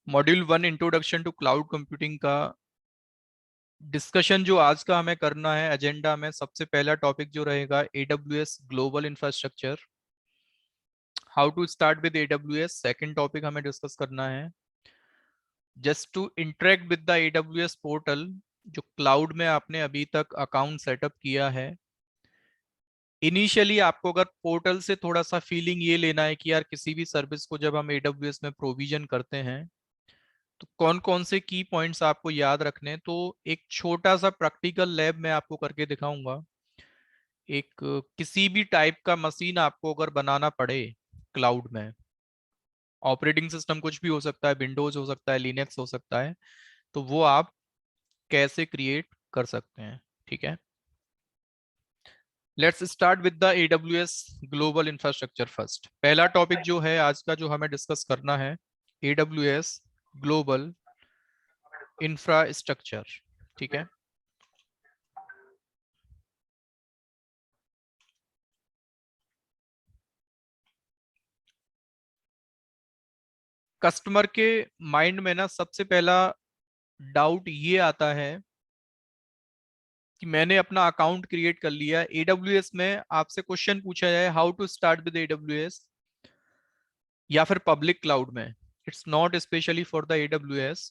Module 1 introduction to cloud computing का discussion जो आज का हमें करना है एजेंडा में, सबसे पहला टॉपिक जो रहेगा AWS global infrastructure, how to start with AWS। Second topic हमें डिस्कस करना है just to interact with the AWS portal. जो क्लाउड में आपने अभी तक अकाउंट सेटअप किया है, इनिशियली आपको अगर पोर्टल से थोड़ा सा फीलिंग ये लेना है कि यार किसी भी सर्विस को जब हम AWS में प्रोविजन करते हैं तो कौन कौन से की पॉइंट्स आपको याद रखने हैं, तो एक छोटा सा प्रैक्टिकल लैब मैं आपको करके दिखाऊंगा। एक किसी भी टाइप का मशीन आपको अगर बनाना पड़े क्लाउड में, ऑपरेटिंग सिस्टम कुछ भी हो सकता है, विंडोज हो सकता है, लिनक्स हो सकता है, तो वो आप कैसे क्रिएट कर सकते हैं। ठीक है, let's start with the AWS global infrastructure first. पहला टॉपिक जो है आज का जो हमें डिस्कस करना है, AWS ग्लोबल इंफ्रास्ट्रक्चर। ठीक है, कस्टमर के माइंड में ना सबसे पहला डाउट ये आता है कि मैंने अपना अकाउंट क्रिएट कर लिया AWS में, आपसे क्वेश्चन पूछा जाए how to start with AWS या फिर पब्लिक क्लाउड में, it's not specially for the AWS।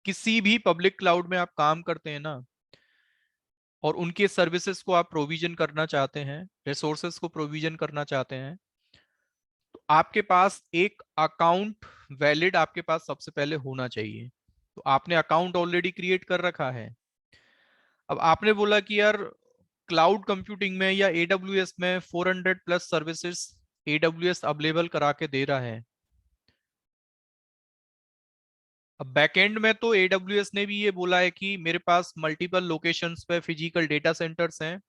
किसी भी पब्लिक क्लाउड में आप काम करते हैं ना और उनके सर्विसेज को आप प्रोविजन करना चाहते हैं, रिसोर्सेज को प्रोविजन करना चाहते हैं, तो आपके पास एक अकाउंट वैलिड आपके पास सबसे पहले होना चाहिए। तो आपने अकाउंट ऑलरेडी क्रिएट कर रखा है। अब आपने बोला कि यार क्लाउड कंप्यूटिंग में या AWS में 400 प्लस सर्विसेज AWS अवेलेबल करा के दे रहा है। अब बैकएंड में तो AWS ने भी ये बोला है कि मेरे पास मल्टीपल लोकेशंस पे फिजिकल डेटा सेंटर्स हैं,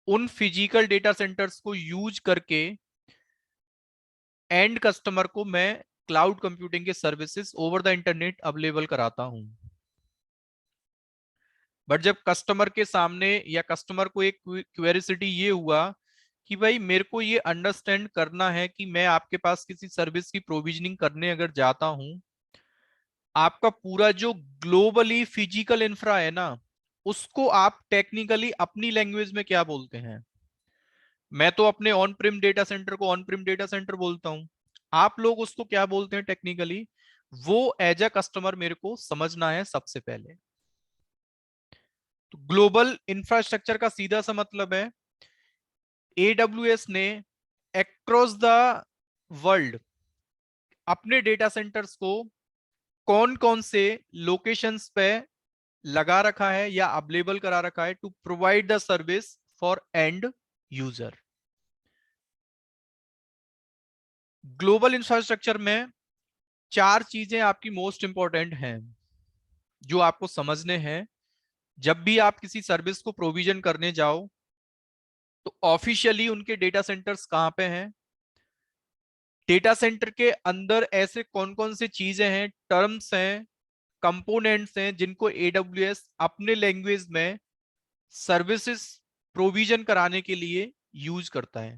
उन फिजिकल डेटा सेंटर्स को यूज करके एंड कस्टमर को मैं क्लाउड कंप्यूटिंग के services over the internet available कराता हूं। बट जब कस्टमर के सामने या कस्टमर को एक क्यूरियोसिटी ये हुआ कि भाई मेरे को ये अंडरस्टैंड करना है कि मैं आपके पास किसी सर्विस की प्रोविजनिंग करने अगर जाता हूं, आपका पूरा जो ग्लोबली फिजिकल इंफ्रा है ना, उसको आप टेक्निकली अपनी लैंग्वेज में क्या बोलते हैं। मैं तो अपने ऑन प्रिम डेटा सेंटर को ऑन प्रिम डेटा सेंटर बोलता हूं, आप लोग उसको क्या बोलते हैं टेक्निकली, वो एज अ कस्टमर मेरे को समझना है सबसे पहले। तो ग्लोबल इंफ्रास्ट्रक्चर का सीधा सा मतलब है AWS ने अक्रॉस द वर्ल्ड अपने डेटा सेंटर्स को कौन कौन से लोकेशंस पे लगा रखा है या अवेलेबल करा रखा है to provide the service for end user. Global infrastructure में चार चीजें आपकी मोस्ट इंपॉर्टेंट हैं जो आपको समझने हैं जब भी आप किसी सर्विस को प्रोविजन करने जाओ। तो ऑफिशियली उनके डेटा सेंटर्स कहां पे हैं, डेटा सेंटर के अंदर ऐसे कौन कौन सी चीजें हैं, टर्म्स हैं, कंपोनेंट्स हैं जिनको AWS अपने लैंग्वेज में सर्विसेज प्रोविजन कराने के लिए यूज करता है।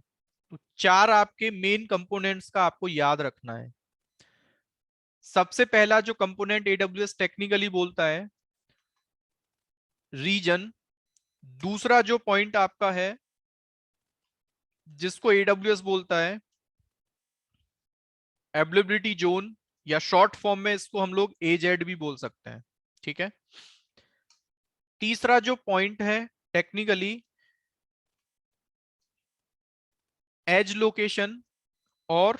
तो चार आपके मेन कंपोनेंट्स का आपको याद रखना है। सबसे पहला जो कंपोनेंट AWS टेक्निकली बोलता है, रीजन। दूसरा जो पॉइंट आपका है जिसको AWS बोलता है अवेलेबिलिटी जोन, या शॉर्ट फॉर्म में इसको हम लोग AZ भी बोल सकते हैं। ठीक है, तीसरा जो पॉइंट है टेक्निकली एज लोकेशन, और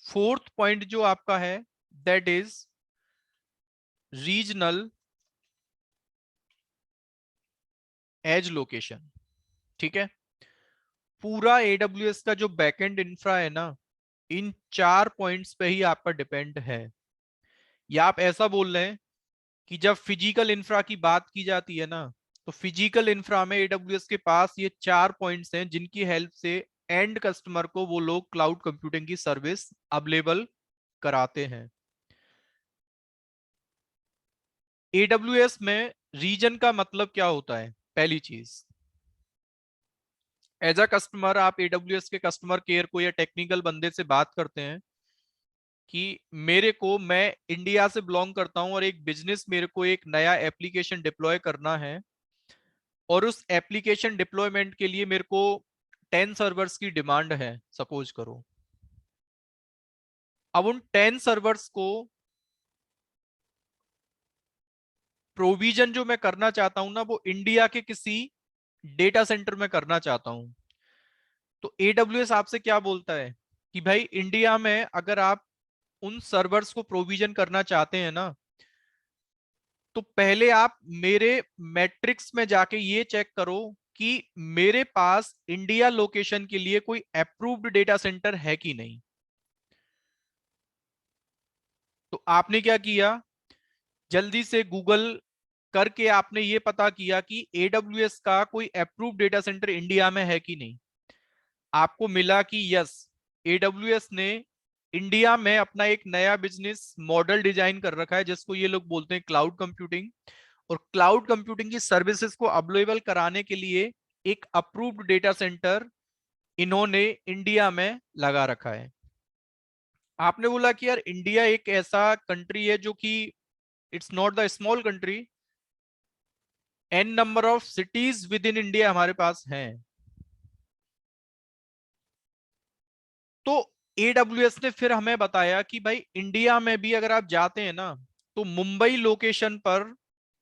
फोर्थ पॉइंट जो आपका है that is regional edge location. ठीक है, पूरा AWS का जो बैकएंड इंफ्रा है ना, इन चार पॉइंट्स पे ही आपका डिपेंड है। या आप ऐसा बोल रहे हैं कि जब फिजिकल इंफ्रा की बात की जाती है ना, तो फिजिकल इंफ्रा में AWS के पास ये चार पॉइंट्स हैं जिनकी हेल्प से एंड कस्टमर को वो लोग क्लाउड कंप्यूटिंग की सर्विस अवेलेबल कराते हैं। AWS में रीजन का मतलब क्या होता है, पहली चीज, एज अ कस्टमर आप AWS के कस्टमर केयर को या टेक्निकल बंदे से बात करते हैं कि मैं इंडिया से बिलोंग करता हूं और एक बिजनेस मेरे को एक नया एप्लीकेशन डिप्लॉय करना है, और उस एप्लीकेशन डिप्लॉयमेंट के लिए मेरे को 10 सर्वर्स की डिमांड है सपोज करो। अब उन 10 सर्वर्स को प्रोविजन जो मैं करना चाहता हूं ना, वो इंडिया के किसी डेटा सेंटर में करना चाहता हूं। तो एडब्ल्यूएस आपसे क्या बोलता है कि भाई इंडिया में अगर आप उन सर्वर्स को प्रोविजन करना चाहते हैं ना, तो पहले आप मेरे मैट्रिक्स में जाके ये चेक करो कि मेरे पास इंडिया लोकेशन के लिए कोई अप्रूव्ड डेटा सेंटर है कि नहीं। तो आपने क्या किया, जल्दी से गूगल करके आपने ये पता किया कि एडब्ल्यूएस का कोई अप्रूव्ड डेटा सेंटर इंडिया में है कि नहीं। आपको मिला कि यस, एडब्ल्यूएस ने इंडिया में अपना एक नया बिजनेस मॉडल डिजाइन कर रखा है, जिसको ये लोग बोलते हैं क्लाउड कंप्यूटिंग। और क्लाउड कंप्यूटिंग की सर्विसेज को अवेलेबल कराने के लिए एक अप्रूव्ड डेटा सेंटर इन्होंने इंडिया में लगा रखा है। आपने बोला कि यार इंडिया एक ऐसा कंट्री है जो कि it's not the small country, an number of cities within India हमारे पास हैं। तो एडब्ल्यूएस ने फिर हमें बताया कि भाई इंडिया में भी अगर आप जाते हैं ना, तो मुंबई लोकेशन पर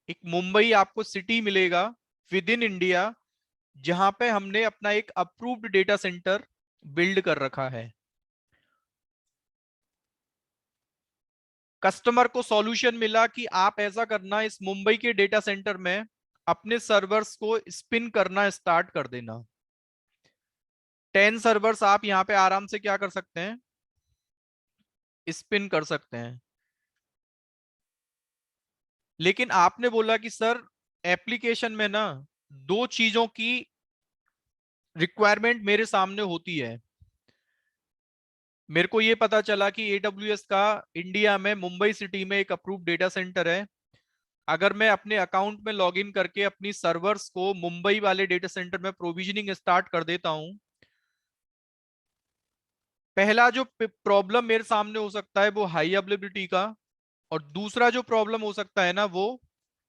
एक मुंबई आपको सिटी मिलेगा विद इन इंडिया, जहां पे हमने अपना एक अप्रूव्ड डेटा सेंटर बिल्ड कर रखा है। कस्टमर को सॉल्यूशन मिला कि आप ऐसा करना, इस मुंबई के डेटा सेंटर में अपने सर्वर्स को स्पिन करना स्टार्ट कर देना। 10 सर्वर्स आप यहां पे आराम से क्या कर सकते हैं, स्पिन कर सकते हैं। लेकिन आपने बोला कि सर एप्लीकेशन में ना दो चीजों की रिक्वायरमेंट मेरे सामने होती है। मेरे को ये पता चला कि एडब्ल्यूएस का इंडिया में मुंबई सिटी में एक अप्रूव्ड डेटा सेंटर है। अगर मैं अपने अकाउंट में लॉगिन करके अपनी सर्वर्स को मुंबई वाले डेटा सेंटर में प्रोविजनिंग स्टार्ट कर देता हूं, पहला जो प्रॉब्लम मेरे सामने हो सकता है वो हाई अवेलेबिलिटी का, और दूसरा जो प्रॉब्लम हो सकता है ना वो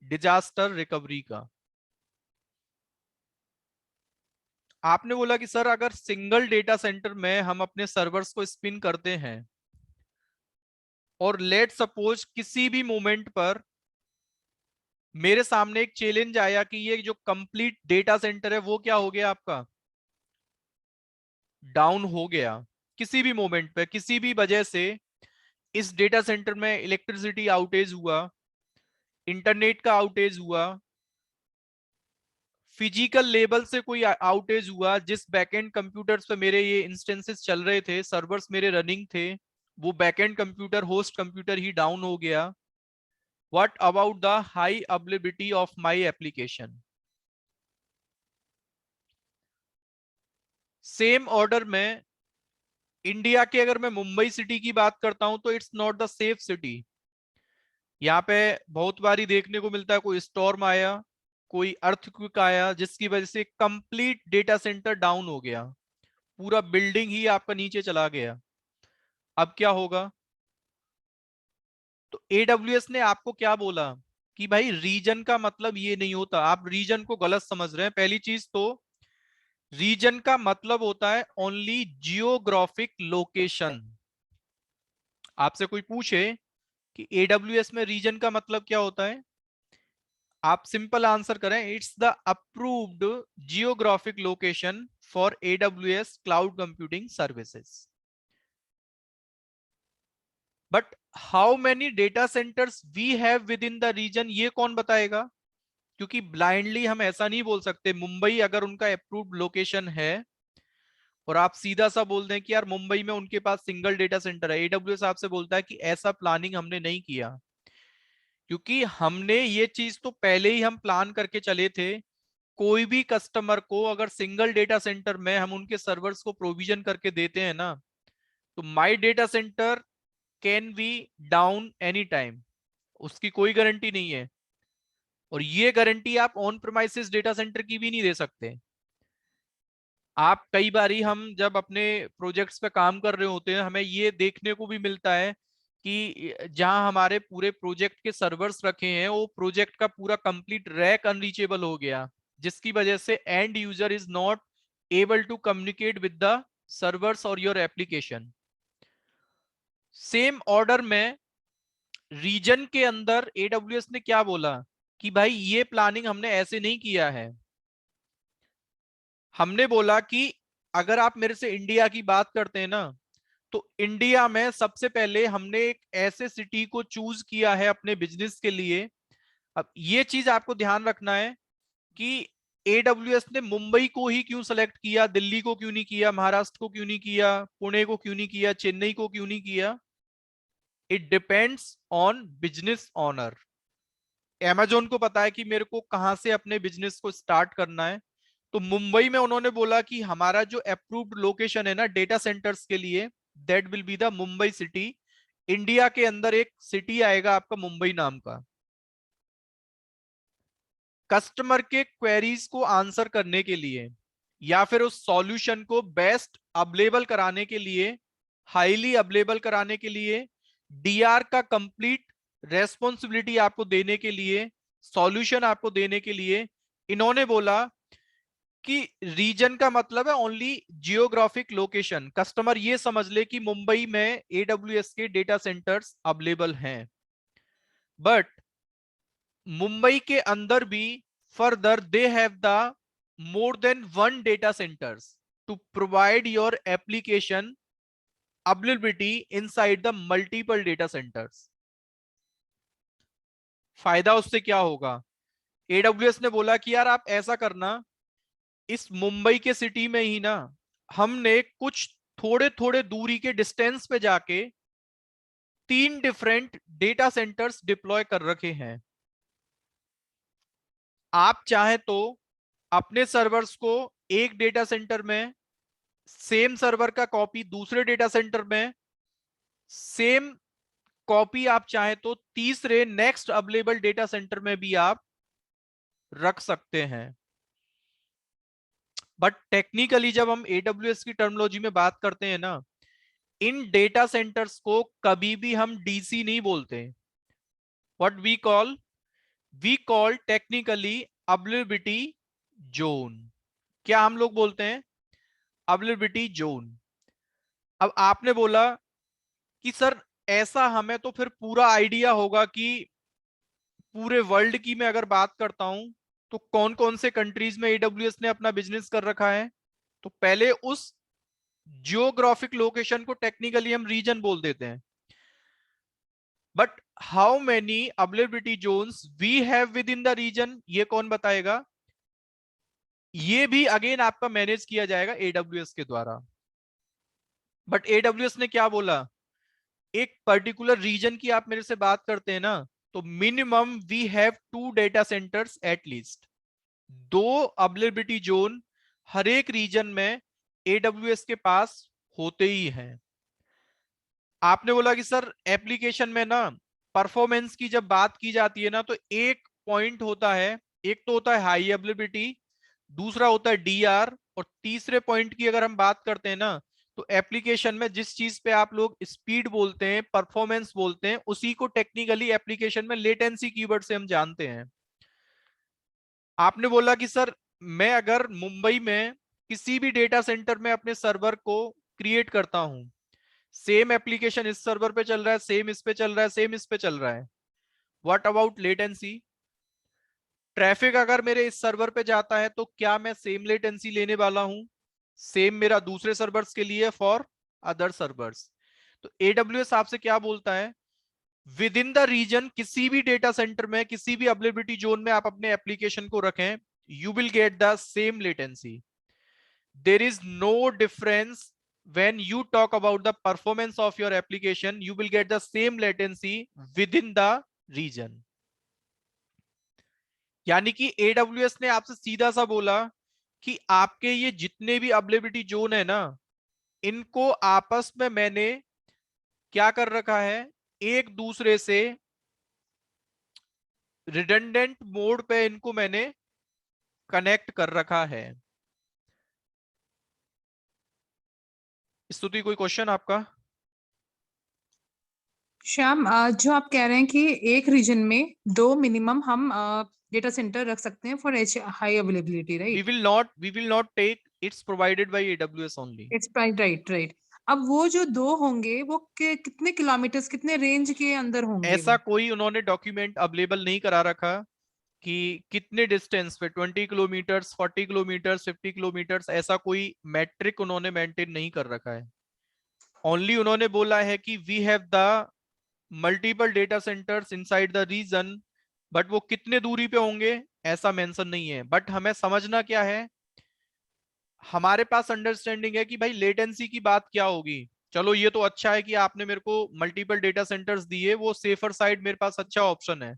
डिजास्टर रिकवरी का। आपने बोला कि सर अगर सिंगल डेटा सेंटर में हम अपने सर्वर्स को स्पिन करते हैं और लेट सपोज किसी भी मोमेंट पर मेरे सामने एक चैलेंज आया कि ये जो कंप्लीट डेटा सेंटर है वो क्या हो गया, आपका डाउन हो गया, किसी भी मोमेंट पे किसी भी वजह से इस डेटा सेंटर में इलेक्ट्रिसिटी आउटेज हुआ, इंटरनेट का आउटेज हुआ, फिजिकल लेवल से कोई आउटेज हुआ, जिस बैकएंड कंप्यूटर्स पे मेरे ये इंस्टेंसेस चल रहे थे, सर्वर्स मेरे रनिंग थे, वो बैकएंड कंप्यूटर होस्ट कंप्यूटर ही डाउन हो गया, what about the high availability of my application. Same order में इंडिया के अगर मैं मुंबई सिटी की बात करता हूं तो it's not the safe city. यहाँ पे बहुत बारी देखने को मिलता है कोई स्टॉर्म आया, कोई अर्थक्वेक आया, जिसकी वजह से कंप्लीट डेटा सेंटर डाउन हो गया, पूरा बिल्डिंग ही आपका नीचे चला गया। अब क्या होगा। तो एडब्ल्यूएस ने आपको क्या बोला कि भाई रीजन का मतलब ये नहीं होता, आप रीजन को गलत समझ रहे हैं। पहली चीज तो रीजन का मतलब होता है ओनली जियोग्राफिक लोकेशन। आपसे कोई पूछे कि एडब्ल्यूएस में रीजन का मतलब क्या होता है, आप सिंपल आंसर करें, it's the approved geographic location for AWS cloud computing services. But how many data centres we have within the region, ये कौन बताएगा। क्योंकि ब्लाइंडली हम ऐसा नहीं बोल सकते, मुंबई अगर उनका अप्रूव्ड लोकेशन है और आप सीधा सा बोल दें कि यार मुंबई में उनके पास सिंगल डेटा सेंटर है, एडब्ल्यूएस आपसे बोलता है कि ऐसा प्लानिंग हमने नहीं किया, क्योंकि हमने ये चीज तो पहले ही हम प्लान करके चले थे। कोई भी कस्टमर को अगर सिंगल डेटा सेंटर में हम उनके सर्वर्स को प्रोविजन करके देते हैं ना, तो my data centre can be down any time, उसकी कोई गारंटी नहीं है। और ये गारंटी आप ऑन प्रेमाइसिस डेटा सेंटर की भी नहीं दे सकते। आप कई बारी हम जब अपने प्रोजेक्ट्स पे काम कर रहे होते हैं, हमें ये देखने को भी मिलता है कि जहां हमारे पूरे प्रोजेक्ट के सर्वर्स रखे हैं वो प्रोजेक्ट का पूरा कंप्लीट रैक अनरीचेबल हो गया, जिसकी वजह से end user is not able to communicate with the servers और योर एप्लीकेशन। सेम ऑर्डर में रीजन के अंदर एडब्ल्यूएस ने क्या बोला कि भाई ये प्लानिंग हमने ऐसे नहीं किया है। हमने बोला कि अगर आप मेरे से इंडिया की बात करते हैं ना, तो इंडिया में सबसे पहले हमने एक ऐसे सिटी को चूज किया है अपने बिजनेस के लिए। अब ये चीज आपको ध्यान रखना है कि एडब्ल्यूएस ने मुंबई को ही क्यों सेलेक्ट किया, दिल्ली को क्यों नहीं किया, महाराष्ट्र को क्यों नहीं किया, पुणे को क्यों नहीं किया, चेन्नई को क्यों नहीं किया। It depends on business honour. Amazon को पता है कि मेरे को कहां से अपने बिजनेस को स्टार्ट करना है, तो मुंबई में उन्होंने बोला कि हमारा जो अप्रूव्ड लोकेशन है ना डेटा सेंटर्स के लिए, that will be the Mumbai city. India के अंदर एक सिटी आएगा आपका मुंबई नाम का। कस्टमर के क्वेरीज को आंसर करने के लिए या फिर उस सॉल्यूशन को बेस्ट अवेलेबल कराने के लिए, हाईली अवेलेबल कराने के लिए, डीआर का कंप्लीट रेस्पॉन्सिबिलिटी आपको देने के लिए, सॉल्यूशन आपको देने के लिए, इन्होंने बोला कि रीजन का मतलब है ओनली जियोग्राफिक लोकेशन। कस्टमर ये समझ ले कि मुंबई में एडब्ल्यूएस के डेटा सेंटर्स अवेलेबल हैं, बट मुंबई के अंदर भी further they have the more than one data centres to provide your application availability inside the multiple data centres. फायदा उससे क्या होगा, एडब्ल्यूएस ने बोला कि यार आप ऐसा करना, इस मुंबई के सिटी में ही ना हमने कुछ थोड़े थोड़े दूरी के डिस्टेंस पे जाके 3 डिफरेंट डेटा सेंटर्स डिप्लॉय कर रखे हैं। आप चाहे तो अपने सर्वर्स को एक डेटा सेंटर में, सेम सर्वर का कॉपी दूसरे डेटा सेंटर में, सेम कॉपी आप चाहे तो तीसरे नेक्स्ट अवेलेबल डेटा सेंटर में भी आप रख सकते हैं। बट टेक्निकली जब हम एडब्ल्यूएस की टर्मिनोलॉजी में बात करते हैं ना, इन डेटा सेंटर्स को कभी भी हम डीसी नहीं बोलते। What we call technically availability zone. क्या हम लोग बोलते हैं, अवेलेबिलिटी जोन। अब आपने बोला कि सर ऐसा हमें तो फिर पूरा आइडिया होगा कि पूरे वर्ल्ड की मैं अगर बात करता हूं तो कौन कौन से कंट्रीज में एडब्ल्यूएस ने अपना बिजनेस कर रखा है। तो पहले उस जियोग्राफिक लोकेशन को टेक्निकली हम रीजन बोल देते हैं, but how many availability zones we have within the region ये कौन बताएगा। ये भी अगेन आपका मैनेज किया जाएगा एडब्ल्यूएस के द्वारा। बट एडब्ल्यूएस ने क्या बोला, एक पर्टिकुलर रीजन की आप मेरे से बात करते हैं ना, तो minimum we have 2 data centers at least. 2 availability zone हर एक रीजन में एडब्ल्यूएस के पास होते ही हैं। आपने बोला कि सर एप्लीकेशन में ना परफॉर्मेंस की जब बात की जाती है ना, तो एक पॉइंट होता है, एक तो होता है हाई अवेलेबिलिटी, दूसरा होता है डीआर, और तीसरे पॉइंट की अगर हम बात करते हैं ना, तो एप्लीकेशन में जिस चीज पे आप लोग स्पीड बोलते हैं, परफॉर्मेंस बोलते हैं, उसी को टेक्निकली एप्लीकेशन में लेटेंसी कीवर्ड से हम जानते हैं। आपने बोला कि सर मैं अगर मुंबई में किसी भी डेटा सेंटर में अपने सर्वर को क्रिएट करता हूं, सेम एप्लीकेशन इस सर्वर पे चल रहा है, सेम इस पे चल रहा है, सेम इस पे चल रहा है, व्हाट अबाउट लेटेंसी। ट्रैफिक अगर मेरे इस सर्वर पे जाता है तो क्या मैं सेम लेटेंसी लेने वाला हूं, सेम मेरा दूसरे सर्वर्स के लिए फॉर अदर सर्वर्स। तो एडब्ल्यूएस आपसे क्या बोलता है, विद इन द रीजन किसी भी डेटा सेंटर में किसी भी अवेलेबिलिटी जोन में आप अपने एप्लीकेशन को रखें, you will get the same latency. There is no difference when you talk about the performance of your application, you will get the same latency within the region। यानी कि AWS ने आपसे सीधा सा बोला कि आपके ये जितने भी अवेलेबिलिटी जोन है ना, इनको आपस में मैंने क्या कर रखा है, एक दूसरे से रिडंडेंट मोड पे इनको मैंने कनेक्ट कर रखा है। स्तुति कोई क्वेश्चन आपका। श्याम, जो आप कह रहे हैं कि एक रीजन में 2 मिनिमम हम डेटा सेंटर रख सकते हैं for high availability, we right? will not we will not take, it's provided by AWS only. It's right, right, right. अब वो जो 2 होंगे वो कितने किलोमीटर्स, कितने रेंज के अंदर होंगे ऐसा वो? कोई उन्होंने डॉक्यूमेंट अवेलेबल नहीं करा रखा कि कितने डिस्टेंस पे, 20 किलोमीटर्स, 40 किलोमीटर्स, 50 किलोमीटर्स, ऐसा कोई मैट्रिक उन्होंने मेंटेन नहीं कर रखा है। ओनली उन्होंने बोला है कि we have the multiple data centres inside the region, but वो कितने दूरी पे होंगे ऐसा मेंशन नहीं है। बट हमें समझना क्या है, हमारे पास अंडरस्टैंडिंग है कि भाई लेटेंसी की बात क्या होगी। चलो ये तो अच्छा है कि आपने मेरे को मल्टीपल डेटा सेंटर्स दिए, वो सेफर साइड मेरे पास अच्छा ऑप्शन है।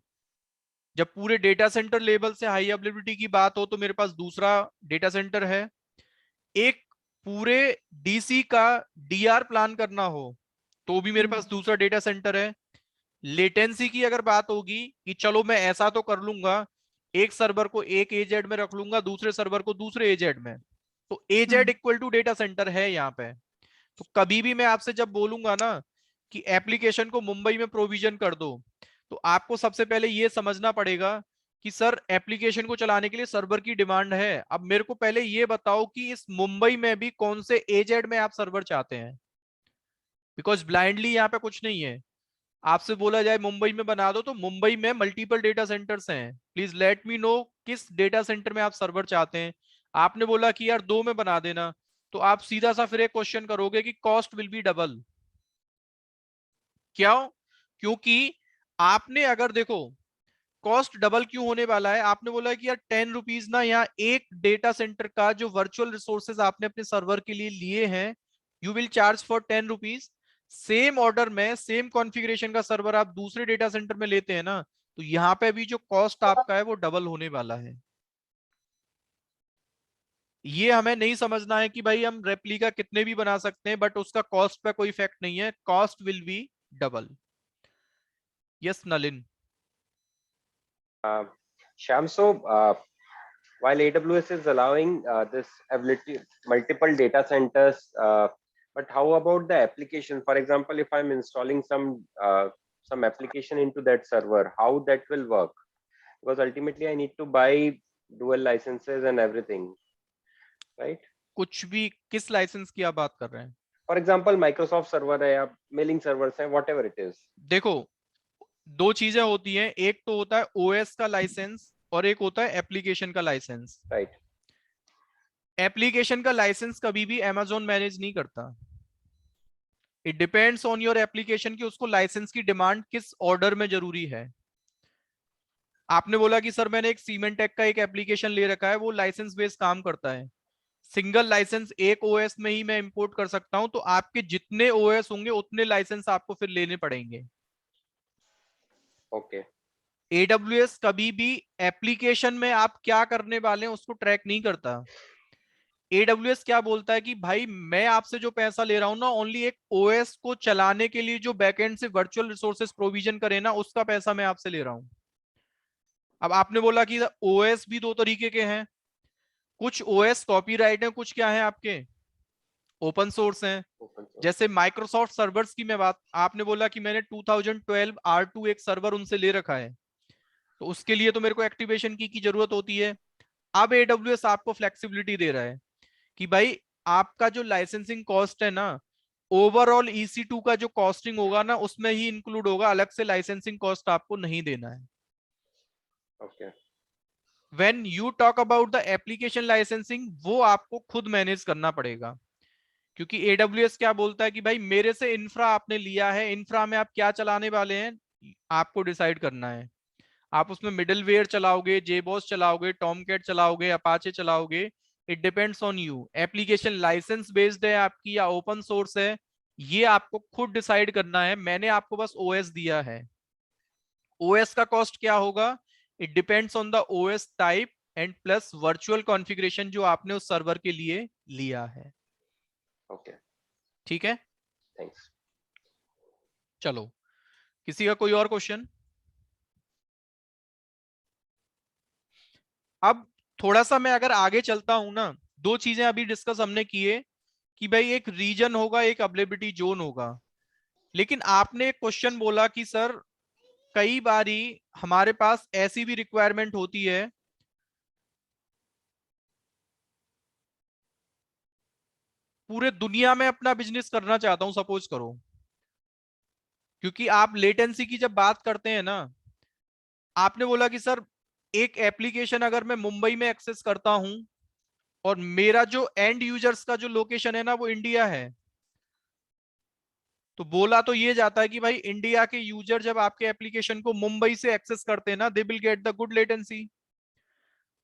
जब पूरे डेटा सेंटर लेवल से हाई अवेलेबिलिटी की बात हो तो मेरे पास दूसरा डेटा सेंटर है। एक पूरे डीसी का डीआर प्लान करना हो तो भी मेरे पास दूसरा डेटा सेंटर है। लेटेंसी की अगर बात होगी कि चलो मैं ऐसा तो कर लूंगा, एक सर्वर को एक एजेड में रख लूंगा, दूसरे सर्वर को दूसरे एजेड में, तो AZ equal to data centre है यहाँ पे। तो कभी भी मैं आपसे जब बोलूंगा ना कि एप्लीकेशन को मुंबई में प्रोविजन कर दो, तो आपको सबसे पहले ये समझना पड़ेगा कि सर एप्लीकेशन को चलाने के लिए सर्वर की डिमांड है। अब मेरे को पहले ये बताओ कि इस मुंबई में भी कौन से एजेड में आप सर्वर चाहते हैं, बिकॉज ब्लाइंडली यहाँ पे कुछ नहीं है। आपसे बोला जाए मुंबई में बना दो, तो मुंबई में मल्टीपल डेटा सेंटर्स हैं, प्लीज लेट मी नो किस डेटा सेंटर में आप सर्वर चाहते हैं। आपने बोला कि यार 2 में बना देना, तो आप सीधा सा फिर एक क्वेश्चन करोगे कि कॉस्ट विल बी डबल। क्यों? क्योंकि आपने अगर देखो कॉस्ट डबल क्यों होने वाला है, आपने बोला कि यार 10 रुपीज ना यहाँ एक डेटा सेंटर का जो वर्चुअल रिसोर्सेज आपने अपने सर्वर के लिए लिए हैं, you will charge for 10 rupees. Same order में सेम कॉन्फ़िगरेशन का सर्वर आप दूसरे डेटा सेंटर में लेते हैं ना, तो यहाँ पे भी जो कॉस्ट आपका है वो डबल होने वाला है। ये हमें नहीं समझना है कि भाई हम रेप्लिका कितने भी बना सकते हैं बट उसका कॉस्ट पे कोई इफेक्ट नहीं है, cost will be double. Yes Nalin. Uh, Sham, while AWS is allowing this ability, multiple data centers, but how about the application? For example, if I'm installing some application into that server, how that will work? Because ultimately, I need to buy dual licenses and everything, right? कुछ भी, किस licence की आप बात कर रहे हैं? For example, Microsoft server है या mailing servers है, whatever it is. देखो दो चीजें होती हैं, एक तो होता है ओएस का लाइसेंस और एक होता है एप्लीकेशन का लाइसेंस। Right. एप्लीकेशन का लाइसेंस कभी भी अमेजोन मैनेज नहीं करता। It depends on your application कि उसको लाइसेंस की डिमांड किस ऑर्डर में जरूरी है। आपने बोला कि सर मैंने एक सीमेंटेक का एक एप्लीकेशन ले रखा है, वो लाइसेंस बेस्ड काम करता है, सिंगल लाइसेंस एक ओएस में ही मैं इंपोर्ट कर सकता हूं, तो आपके जितने ओएस होंगे उतने लाइसेंस आपको फिर लेने पड़ेंगे। Okay. एडब्ल्यूएस कभी भी एप्लीकेशन में आप क्या करने वाले हैं उसको ट्रैक नहीं करता। एडब्ल्यूएस क्या बोलता है कि भाई मैं आपसे जो पैसा ले रहा हूं ना, ओनली एक ओएस को चलाने के लिए जो बैकएंड से वर्चुअल रिसोर्सेज प्रोविजन करे ना, उसका पैसा मैं आपसे ले रहा हूं। अब आपने बोला कि ओएस भी दो तरीके के हैं, कुछ ओएस कॉपीराइट है, कुछ क्या है आपके ओपन सोर्स हैं। Open source. जैसे माइक्रोसॉफ्ट सर्वर्स की मैं बात, आपने बोला कि मैंने 2012 R2 एक सर्वर उनसे ले रखा है, तो उसके लिए तो मेरे को एक्टिवेशन की जरूरत होती है। अब एडब्ल्यूएस आपको फ्लेक्सिबिलिटी दे रहा है कि भाई आपका जो लाइसेंसिंग कॉस्ट है ना, ओवरऑल EC2 का जो कॉस्टिंग होगा ना उसमें ही इंक्लूड होगा, अलग से लाइसेंसिंग कॉस्ट आपको नहीं देना है। Okay. When you talk about the application licensing, वो आपको खुद मैनेज करना पड़ेगा, क्योंकि एडब्ल्यूएस क्या बोलता है कि भाई मेरे से इंफ्रा आपने लिया है, इंफ्रा में आप क्या चलाने वाले हैं आपको डिसाइड करना है। आप उसमें मिडलवेयर चलाओगे, जेबॉस चलाओगे, टॉमकैट चलाओगे, अपाचे चलाओगे, it depends on you. Application licence based है आपकी या ओपन सोर्स है, ये आपको खुद डिसाइड करना है। मैंने आपको बस ओएस दिया है। ओएस का कॉस्ट क्या होगा, it depends on the OS type and plus virtual configuration जो आपने उस सर्वर के लिए लिया है। Okay. ठीक है, Thanks. चलो किसी का कोई और क्वेश्चन? अब थोड़ा सा मैं अगर आगे चलता हूं ना, दो चीजें अभी डिस्कस हमने किए कि भाई एक रीजन होगा, एक अवेलेबिलिटी जोन होगा। लेकिन आपने एक क्वेश्चन बोला कि सर कई बारी हमारे पास ऐसी भी रिक्वायरमेंट होती है पूरे दुनिया में अपना बिजनेस करना चाहता हूं, सपोज करो, क्योंकि आप लेटेंसी की जब बात करते हैं ना, आपने बोला कि सर एक एप्लीकेशन अगर मैं मुंबई में एक्सेस करता हूं और मेरा जो एंड यूजर्स का जो लोकेशन है ना वो इंडिया है, तो बोला तो ये जाता है कि भाई इंडिया के यूजर जब आपके एप्लीकेशन को मुंबई से एक्सेस करते हैं ना, they will get the good latency.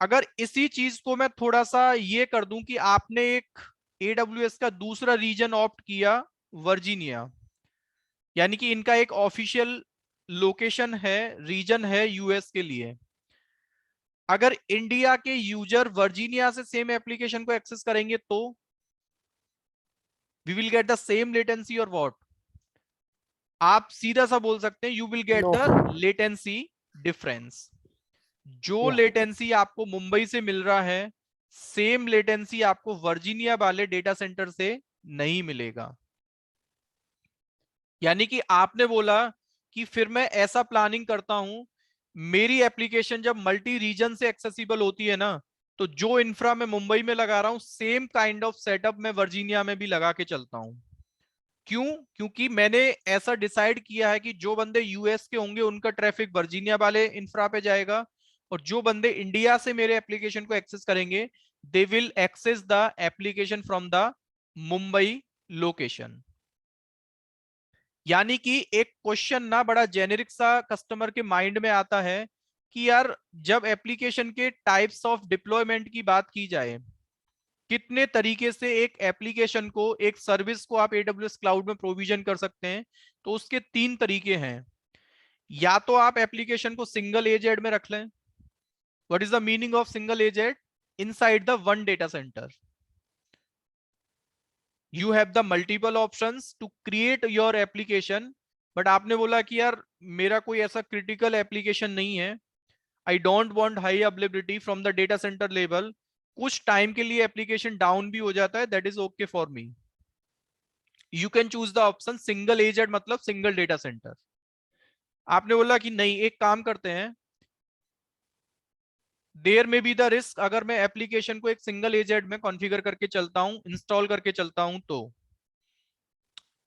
अगर इसी चीज को मैं थोड़ा सा ये कर दूं कि आपने एक AWS का दूसरा रीजन ऑप्ट किया, वर्जीनिया, यानी कि इनका एक ऑफिशियल लोकेशन है, रीजन है यूएस के लिए। अगर इंडिया के यूजर वर्जीनिया से सेम एप्लीकेशन को एक्सेस करेंगे तो we will get the same latency और व्हाट, आप सीधा सा बोल सकते हैं you will get No. The latency difference. जो Yeah. लेटेंसी आपको मुंबई से मिल रहा है, सेम लेटेंसी आपको वर्जीनिया वाले डेटा सेंटर से नहीं मिलेगा। यानी कि आपने बोला कि फिर मैं ऐसा प्लानिंग करता हूं, मेरी एप्लीकेशन जब मल्टी रीजन से एक्सेसिबल होती है ना, तो जो इंफ्रा मैं मुंबई में लगा रहा हूं सेम काइंड ऑफ सेटअप मैं वर्जीनिया में भी लगा के चलता हूं। क्यों? क्योंकि मैंने ऐसा डिसाइड किया है कि जो बंदे यूएस के होंगे उनका ट्रैफिक वर्जीनिया वाले इंफ्रा पे जाएगा, और जो बंदे इंडिया से मेरे एप्लीकेशन को एक्सेस करेंगे they will access the application from the Mumbai location. यानी कि एक क्वेश्चन ना बड़ा जेनेरिक सा कस्टमर के माइंड में आता है कि यार जब एप्लीकेशन के टाइप्स ऑफ डिप्लॉयमेंट की बात की जाए, कितने तरीके से एक एप्लीकेशन को, एक सर्विस को आप AWS क्लाउड में प्रोविजन कर सकते हैं, तो उसके 3 तरीके हैं। या तो आप एप्लीकेशन को सिंगल एजेड में रख लें। What is the meaning of single AZ? Inside the one data centre you have the multiple options to create your application. But आपने बोला कि यार मेरा कोई ऐसा क्रिटिकल एप्लीकेशन नहीं है, I don't want high availability from the data centre level, कुछ टाइम के लिए एप्लीकेशन डाउन भी हो जाता है, that is okay for me. You can choose the option single AZ, मतलब सिंगल डेटा सेंटर। आपने बोला कि नहीं, एक काम करते हैं, देयर में बी द रिस्क, अगर मैं एप्लीकेशन को एक सिंगल एजेड में कॉन्फ़िगर करके चलता हूं, इंस्टॉल करके चलता हूं, तो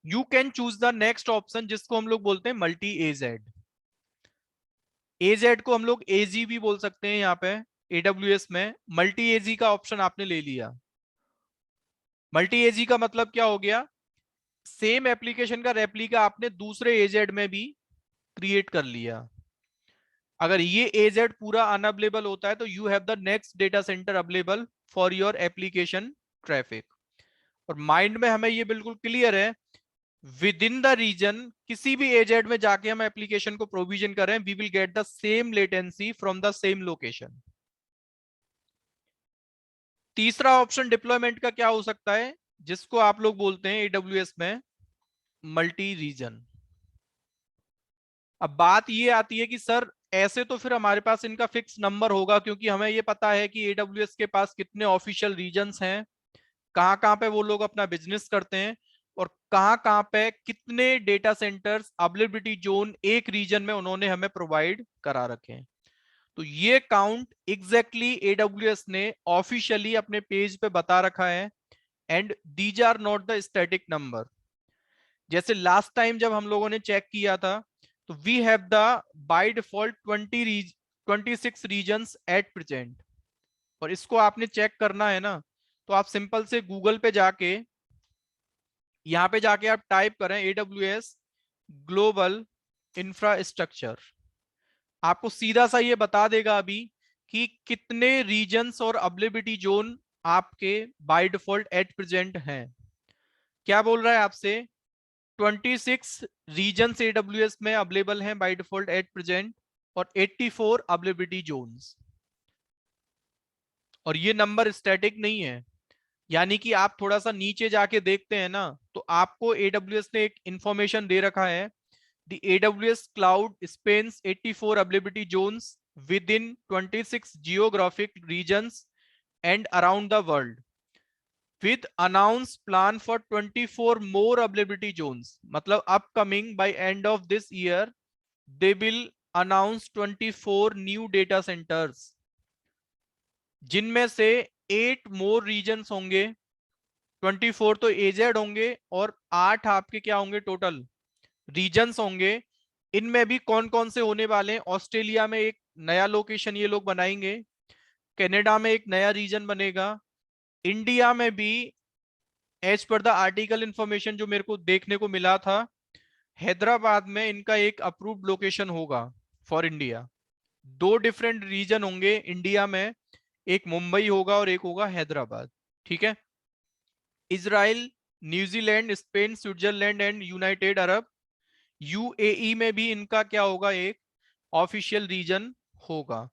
you can choose the next option जिसको हम लोग बोलते हैं मल्टी एजेड। एजेड को हम लोग एजी भी बोल सकते हैं। यहाँ पे AWS में मल्टी एजी का ऑप्शन आपने ले लिया। मल्टी एजी का मतलब क्या हो गया? सेम एप्लीकेशन का रेप्लिका आपने दूसरे एजेड में भी क्रिएट कर लिया। अगर ये एजेड पूरा अनअवेलेबल होता है तो you have the next data centre available for your application traffic. और माइंड में हमें ये बिल्कुल क्लियर है, विद इन द रीजन किसी भी एजेड में जाके हम एप्लीकेशन को प्रोविजन करें, we will get the same latency from the same location. तीसरा ऑप्शन डिप्लॉयमेंट का क्या हो सकता है, जिसको आप लोग बोलते हैं AWS में मल्टी रीजन। अब बात ये आती है कि सर ऐसे तो फिर हमारे पास इनका फिक्स नंबर होगा, क्योंकि हमें ये पता है कि AWS के पास कितने ऑफिशियल रीजन्स हैं, कहाँ पे वो लोग अपना बिजनेस करते हैं, और कहाँ पे कितने डेटा सेंटर्स अवेलेबिलिटी जोन एक रीजन में उन्होंने हमें प्रोवाइड करा रखे हैं। तो ये काउंट एग्जैक्टली AWS ने ऑफिशियली अपने पेज पे बता रखा है, and these are not the static number. जैसे लास्ट टाइम जब हम लोगों ने चेक किया था, तो we have the by default 26 regions at present. और इसको आपने चेक करना है ना, तो आप सिंपल से गूगल पे जाके, यहाँ पे जाके आप टाइप करें AWS ग्लोबल इंफ्रास्ट्रक्चर, आपको सीधा सा ये बता देगा अभी कि कितने रीजन्स और अवेलेबिलिटी जोन आपके बाय डिफॉल्ट एट प्रेजेंट हैं। क्या बोल रहा है आपसे? 26 रीजन्स AWS में अवेलेबल हैं बाय डिफॉल्ट एट प्रेजेंट, और 84 अवेलेबिलिटी जोन्स। और ये नंबर स्टैटिक नहीं है, यानी कि आप थोड़ा सा नीचे जाके देखते हैं ना, तो आपको AWS ने एक इंफॉर्मेशन दे रखा है, the AWS cloud spans 84 availability zones within 26 geographic regions and around the world. with announced plan for 24 more availability zones. मतलब upcoming by end of this year they will announce 24 new data centers, जिनमें से 8 more regions होंगे, 24 तो aged होंगे और 8 आपके क्या होंगे टोटल रीजन्स होंगे। इनमें भी कौन कौन से होने वाले हैं? ऑस्ट्रेलिया में एक नया लोकेशन ये लोग बनाएंगे, कनाडा में एक नया रीजन बनेगा, इंडिया में भी as per the article information जो मेरे को देखने को मिला था, हैदराबाद में इनका एक अप्रूव्ड लोकेशन होगा फॉर इंडिया। 2 डिफरेंट रीजन होंगे इंडिया में, एक मुंबई होगा और एक होगा हैदराबाद। ठीक है, Israel, New Zealand, Spain, Switzerland and United Arab, UAE में भी इनका क्या होगा, एक ऑफिशियल रीजन होगा।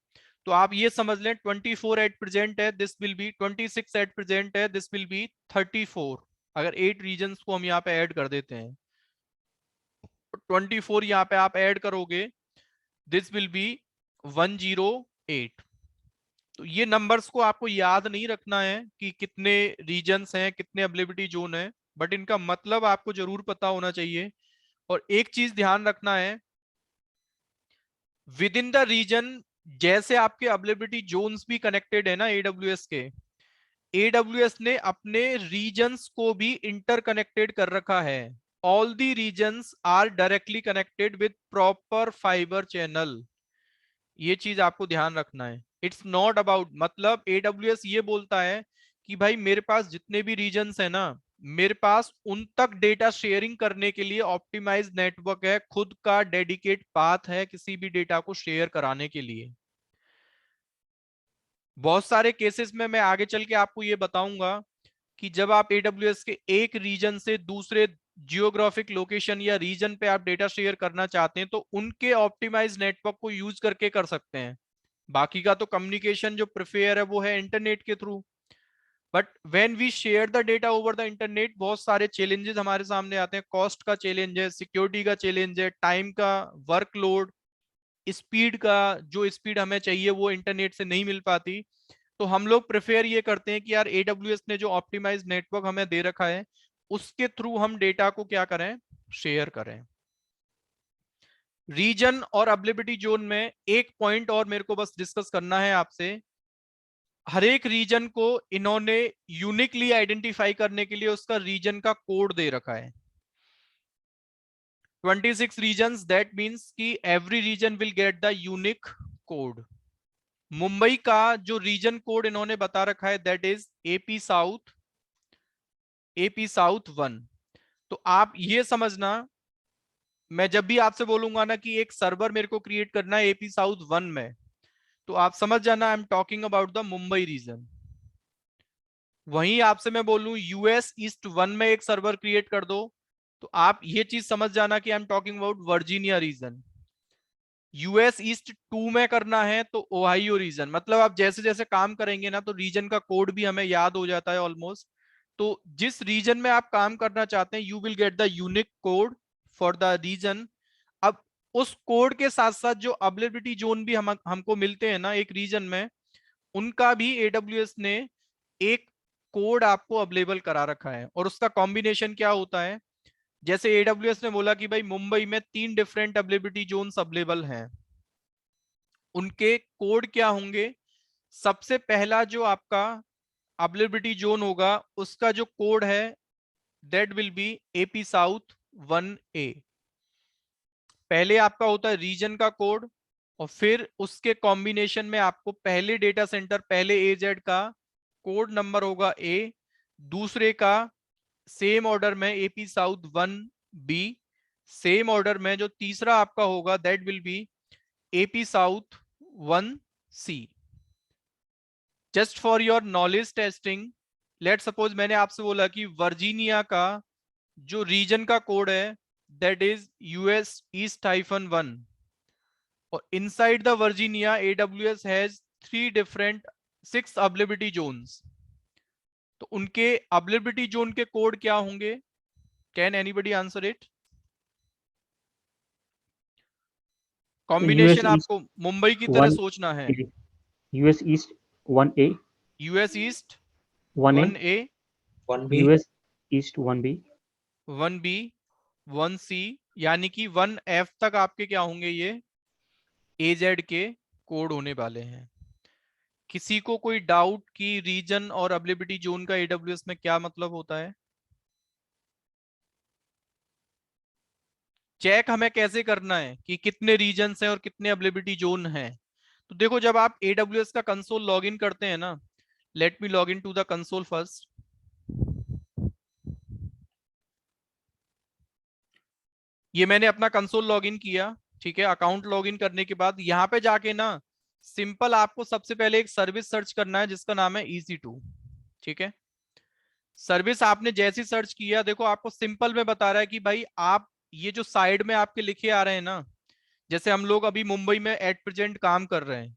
तो आप ये समझ लें 24 एट प्रेजेंट है, this will be 26 at present है, दिस विल बी 34। अगर 8 रीजन्स को हम यहाँ पे ऐड कर देते हैं, 24 यहाँ पे आप ऐड करोगे, दिस विल बी 108। तो ये नंबर्स को आपको याद नहीं रखना है कि कितने रीजन्स हैं, कितने अवेलेबिलिटी जोन है, बट इनका मतलब आपको जरूर पता होना चाहिए। और एक चीज ध्यान रखना है, विद इन द रीजन जैसे आपके अवेलेबिलिटी जोन्स भी कनेक्टेड है ना एडब्ल्यूएस के, एडब्ल्यूएस ने अपने रीजन्स को भी इंटरकनेक्टेड कर रखा है। All the regions are directly connected with proper fibre channel. ये चीज आपको ध्यान रखना है। इट्स नॉट अबाउट, मतलब एडब्ल्यूएस ये बोलता है कि भाई मेरे पास जितने भी रीजन्स है ना, मेरे पास उन तक डेटा शेयरिंग करने के लिए ऑप्टिमाइज नेटवर्क है, खुद का डेडिकेट पाथ है किसी भी डेटा को शेयर कराने के लिए। बहुत सारे केसेस में मैं आगे चल के आपको ये बताऊंगा कि जब आप एडब्ल्यूएस के एक रीजन से दूसरे जियोग्राफिक लोकेशन या रीजन पे आप डेटा शेयर करना चाहते हैं तो उनके ऑप्टिमाइज नेटवर्क को यूज करके कर सकते हैं। बाकी का तो कम्युनिकेशन जो प्रिफेयर है वो है इंटरनेट के थ्रू। But when we share the data over the internet, बहुत सारे चैलेंजेस हमारे सामने आते हैं। कॉस्ट का चैलेंज है, सिक्योरिटी का चैलेंज है, टाइम का, वर्कलोड, स्पीड का, जो स्पीड हमें चाहिए वो इंटरनेट से नहीं मिल पाती। तो हम लोग प्रेफर ये करते हैं कि यार एडब्ल्यूएस ने जो ऑप्टिमाइज नेटवर्क हमें दे रखा है उसके थ्रू हम डेटा को क्या करें, शेयर करें। रीजन और अवेलेबिलिटी जोन में एक पॉइंट और मेरे को बस डिस्कस करना है आपसे। हर एक रीजन को इन्होंने यूनिकली आइडेंटिफाई करने के लिए उसका रीजन का कोड दे रखा है। 26 रीजन्स, दैट मींस कि every region will get the unique code. Mumbai का जो रीजन कोड इन्होंने बता रखा है दैट इज एपी साउथ 1। तो आप ये समझना, मैं जब भी आपसे बोलूंगा ना कि एक सर्वर मेरे को क्रिएट करना है एपी साउथ 1 में, तो आप समझ जाना I am talking about the Mumbai region. वहीं आपसे मैं बोलूं यूएस ईस्ट 1 में एक सर्वर क्रिएट कर दो, तो आप ये चीज समझ जाना कि I am talking about Virginia region. US East 2 में करना है तो ओहायो रीजन। मतलब आप जैसे जैसे काम करेंगे ना तो रीजन का कोड भी हमें याद हो जाता है ऑलमोस्ट। तो जिस रीजन में आप काम करना चाहते हैं you will get the unique code for the region. अब उस कोड के साथ साथ जो अवेलेबिलिटी जोन भी हमको मिलते हैं ना एक रीजन में, उनका भी एडब्ल्यूएस ने एक कोड आपको अवेलेबल करा रखा है। और उसका कॉम्बिनेशन क्या होता है, जैसे एडब्ल्यूएस ने बोला कि भाई मुंबई में 3 डिफरेंट अवेलेबिलिटी जोन्स अवेलेबल हैं, उनके कोड क्या होंगे। सबसे पहला जो आपका अवेलेबिलिटी जोन होगा उसका जो कोड है that will be AP south 1A। पहले आपका होता है रीजन का कोड और फिर उसके कॉम्बिनेशन में आपको पहले डेटा सेंटर पहले एजेड का कोड नंबर होगा ए, दूसरे का सेम ऑर्डर में AP south 1B, same order में जो तीसरा आपका होगा that will be AP south 1C। Just for your knowledge testing, let suppose मैंने आपसे बोला कि वर्जीनिया का जो रीजन का कोड है दैट इज यूएस ईस्ट -1, और inside the Virginia AWS has 6 availability zones. तो उनके अवेलेबिलिटी जोन के कोड क्या होंगे? Can anybody answer it? Combination आपको मुंबई की तरह सोचना है। US East 1A, US East 1A, 1A, 1B, US East 1B, 1B 1C, यानी कि 1F तक आपके क्या होंगे, ये AZ के कोड होने वाले हैं। किसी को कोई डाउट कि रीजन और अवेलेबिलिटी जोन का AWS में क्या मतलब होता है? चेक हमें कैसे करना है कि कितने रीजन्स हैं और कितने अवेलेबिलिटी जोन हैं? तो देखो, जब आप AWS का कंसोल लॉगिन करते हैं ना, let me log in to the console first. ये मैंने अपना कंसोल लॉगिन किया, ठीक है। अकाउंट लॉगिन करने के बाद यहाँ पे जाके ना सिंपल आपको सबसे पहले एक सर्विस सर्च करना है जिसका नाम है EC2, ठीक है। सर्विस आपने जैसी सर्च किया, देखो आपको सिंपल में बता रहा है कि भाई आप ये जो साइड में आपके लिखे आ रहे हैं ना, जैसे हम लोग अभी मुंबई में एट प्रेजेंट काम कर रहे हैं,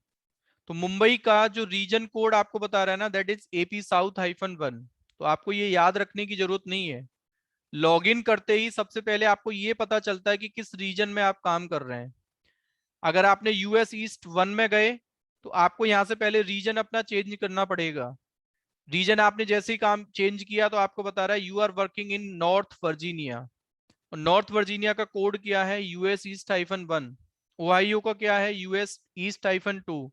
तो मुंबई का जो रीजन कोड आपको बता रहा है ना, दैट इज AP South-1। तो आपको ये याद रखने की जरूरत नहीं है। लॉगिन करते ही सबसे पहले आपको ये पता चलता है कि किस रीजन में आप काम कर रहे हैं। अगर आपने US East 1 में गए तो आपको यहाँ से पहले रीजन अपना चेंज करना पड़ेगा। रीजन आपने जैसे ही काम चेंज किया तो आपको बता रहा है you are working in North Virginia, और नॉर्थ वर्जीनिया का कोड क्या है, US East-1। ओहायो का क्या है, US East-2।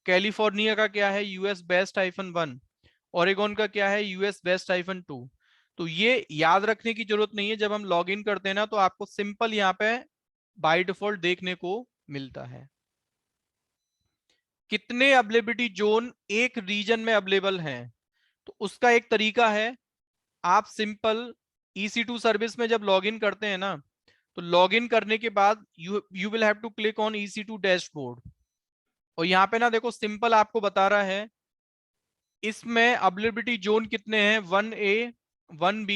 कैलिफोर्निया का क्या है, US West-1। ओरेगोन का क्या है, US West-2। तो ये याद रखने की जरूरत नहीं है। जब हम लॉग इन करते हैं ना तो आपको सिंपल यहाँ पे बाय डिफॉल्ट देखने को मिलता है कितने अवेलेबिलिटी जोन एक रीजन में अवेलेबल हैं। तो उसका एक तरीका है, आप सिंपल EC2 सर्विस में जब लॉगिन करते हैं ना, तो लॉगिन करने के बाद you will have to click on EC2 dashboard, और यहाँ पे ना देखो सिंपल आपको बता रहा है इसमें अवेलेबिलिटी जोन कितने हैं, 1A 1B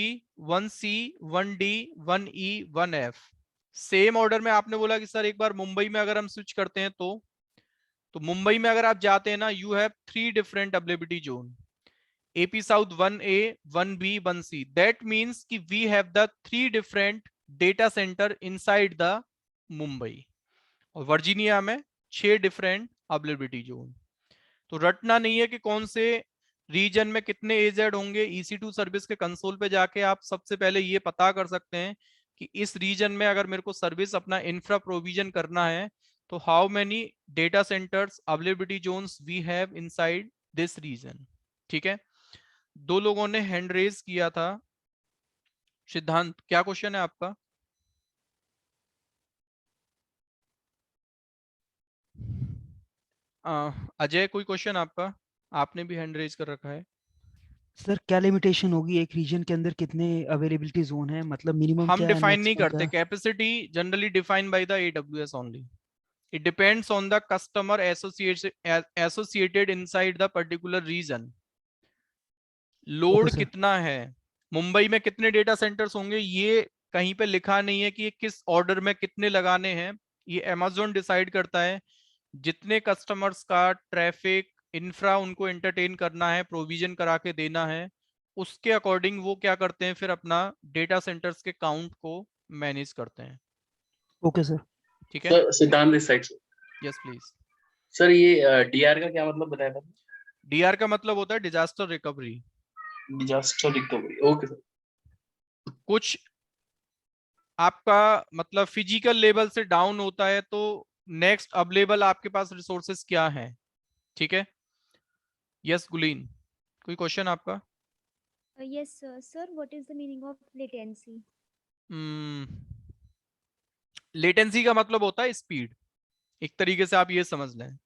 1C 1D 1E 1F। Same order में आपने बोला कि सर एक बार मुंबई में अगर हम स्विच करते हैं तो मुंबई में अगर आप जाते हैं ना, you have 3 different availability zone, AP South 1A 1B 1C। That means कि we have the 3 different data center inside the Mumbai, और वर्जीनिया में 6 डिफरेंट अवेलेबिलिटी जोन। तो रटना नहीं है कि कौन से रीजन में कितने AZ होंगे। EC2 सर्विस के कंसोल पे जाके आप सबसे पहले ये पता कर सकते हैं कि इस रीजन में अगर मेरे को सर्विस अपना इंफ्रा प्रोविजन करना है तो how many data centres availability zones we have inside this region, ठीक है। 2 लोगों ने हैंड रेज किया था। सिद्धांत, क्या क्वेश्चन है आपका? अजय, कोई क्वेश्चन आपका? आपने भी हैंड रेज कर रखा है। सर क्या लिमिटेशन होगी, एक रीजन के अंदर कितने अवेलेबिलिटी जोन है, मतलब मिनिमम हम क्या है, डिफाइन नहीं मैक्सिमम करते, क्या? Capacity generally defined by the AWS only. It depends on the customer associated inside the particular region. Load okay sir. कितना है, मुंबई में कितने डेटा सेंटर्स होंगे, ये कहीं पे लिखा नहीं है कि ये किस ऑर्डर में कितने लगाने हैं। ये Amazon डिसाइड करता है। जितने कस्टमर्स का ट्रैफिक इंफ्रा उनको एंटरटेन करना है, प्रोविजन करा के देना है, उसके अकॉर्डिंग वो क्या करते हैं, फिर अपना डेटा सेंटर्स के काउंट को मैनेज करते हैं। Okay sir. ठीक है, सर सिद्धांत इस साइड से। Yes please. सर ये DR का क्या मतलब बताया था? DR का मतलब होता है disaster recovery. Disaster recovery, okay sir. कुछ आपका मतलब फिजिकल लेवल से डाउन होता है तो नेक्स्ट अवेलेबल आपके पास रिसोर्सेस क्या हैं, ठीक है। यस गुलीन, कोई क्वेश्चन आपका? Yes, sir. What is the meaning of latency? Latency का मतलब होता है स्पीड। एक तरीके से आप ये समझ लें,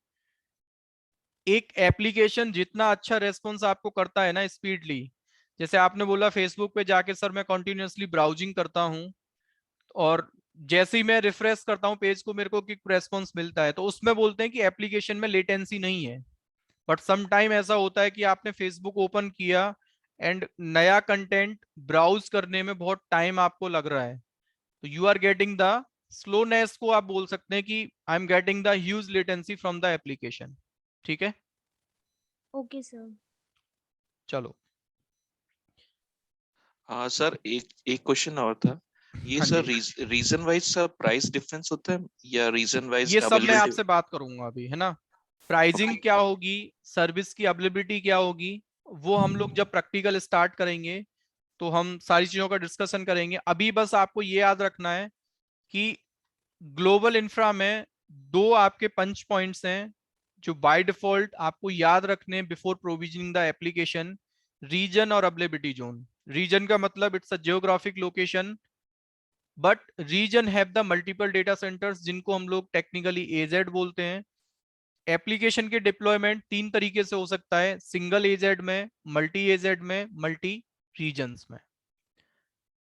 एक एप्लीकेशन जितना अच्छा रेस्पॉन्स आपको करता है ना स्पीडली, जैसे आपने बोला फेसबुक पे जाके सर मैं कंटिन्यूअसली ब्राउजिंग करता हूं और जैसे ही मैं रिफ्रेश करता हूं पेज को मेरे को क्विक रेस्पॉन्स मिलता है, तो उसमें बोलते हैं कि एप्लीकेशन में लेटेंसी नहीं है। बट सम टाइम ऐसा होता है कि आपने फेसबुक ओपन किया एंड नया कंटेंट ब्राउज करने में बहुत टाइम आपको लग रहा है, तो you are getting the slowness को आप बोल सकते हैं कि I am getting the huge latency from the application, ठीक है। Okay, sir. चलो हाँ सर, एक क्वेश्चन और था। ये हाँ sir ji. Region wise sir price difference होता है या रीजन वाइज ये सब मैं अवेलेबिलिटी? आपसे बात करूंगा अभी, है ना। प्राइसिंग क्या होगी, सर्विस की अवेलेबिलिटी क्या होगी, वो हम लोग जब प्रैक्टिकल स्टार्ट करेंगे तो हम सारी चीजों का डिस्कशन करेंगे। अभी बस आपको ये याद रखना है कि ग्लोबल इंफ्रा में दो आपके पंच पॉइंट्स हैं जो बाय डिफॉल्ट आपको याद रखने before provisioning the application, region और अवेलेबिलिटी जोन। रीजन का मतलब it's a geographic location, but region have the multiple data centres जिनको हम लोग टेक्निकली एजेड बोलते हैं। एप्लीकेशन के डिप्लॉयमेंट तीन तरीके से हो सकता है, सिंगल एजेड में, मल्टी एजेड में, मल्टी रीजन्स में।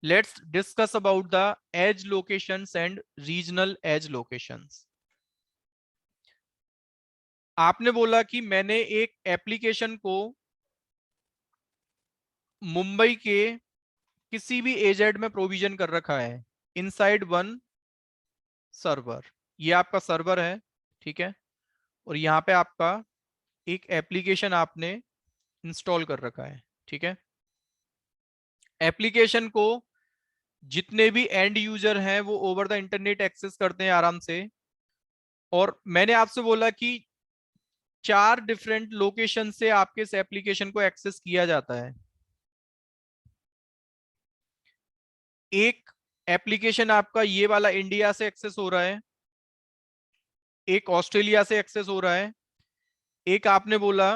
Let's discuss about the edge locations and regional edge locations. आपने बोला कि मैंने एक एप्लीकेशन को मुंबई के किसी भी एजेड में प्रोविजन कर रखा है इनसाइड वन सर्वर। ये आपका सर्वर है, ठीक है, और यहाँ पे आपका एक एप्लीकेशन आपने इंस्टॉल कर रखा है, ठीक है। एप्लीकेशन को जितने भी एंड यूजर हैं वो ओवर द इंटरनेट एक्सेस करते हैं आराम से, और मैंने आपसे बोला कि 4 डिफरेंट लोकेशन से आपके इस एप्लीकेशन को एक्सेस किया जाता है। एक एप्लीकेशन आपका ये वाला इंडिया से एक्सेस हो रहा है, एक ऑस्ट्रेलिया से एक्सेस हो रहा है, एक आपने बोला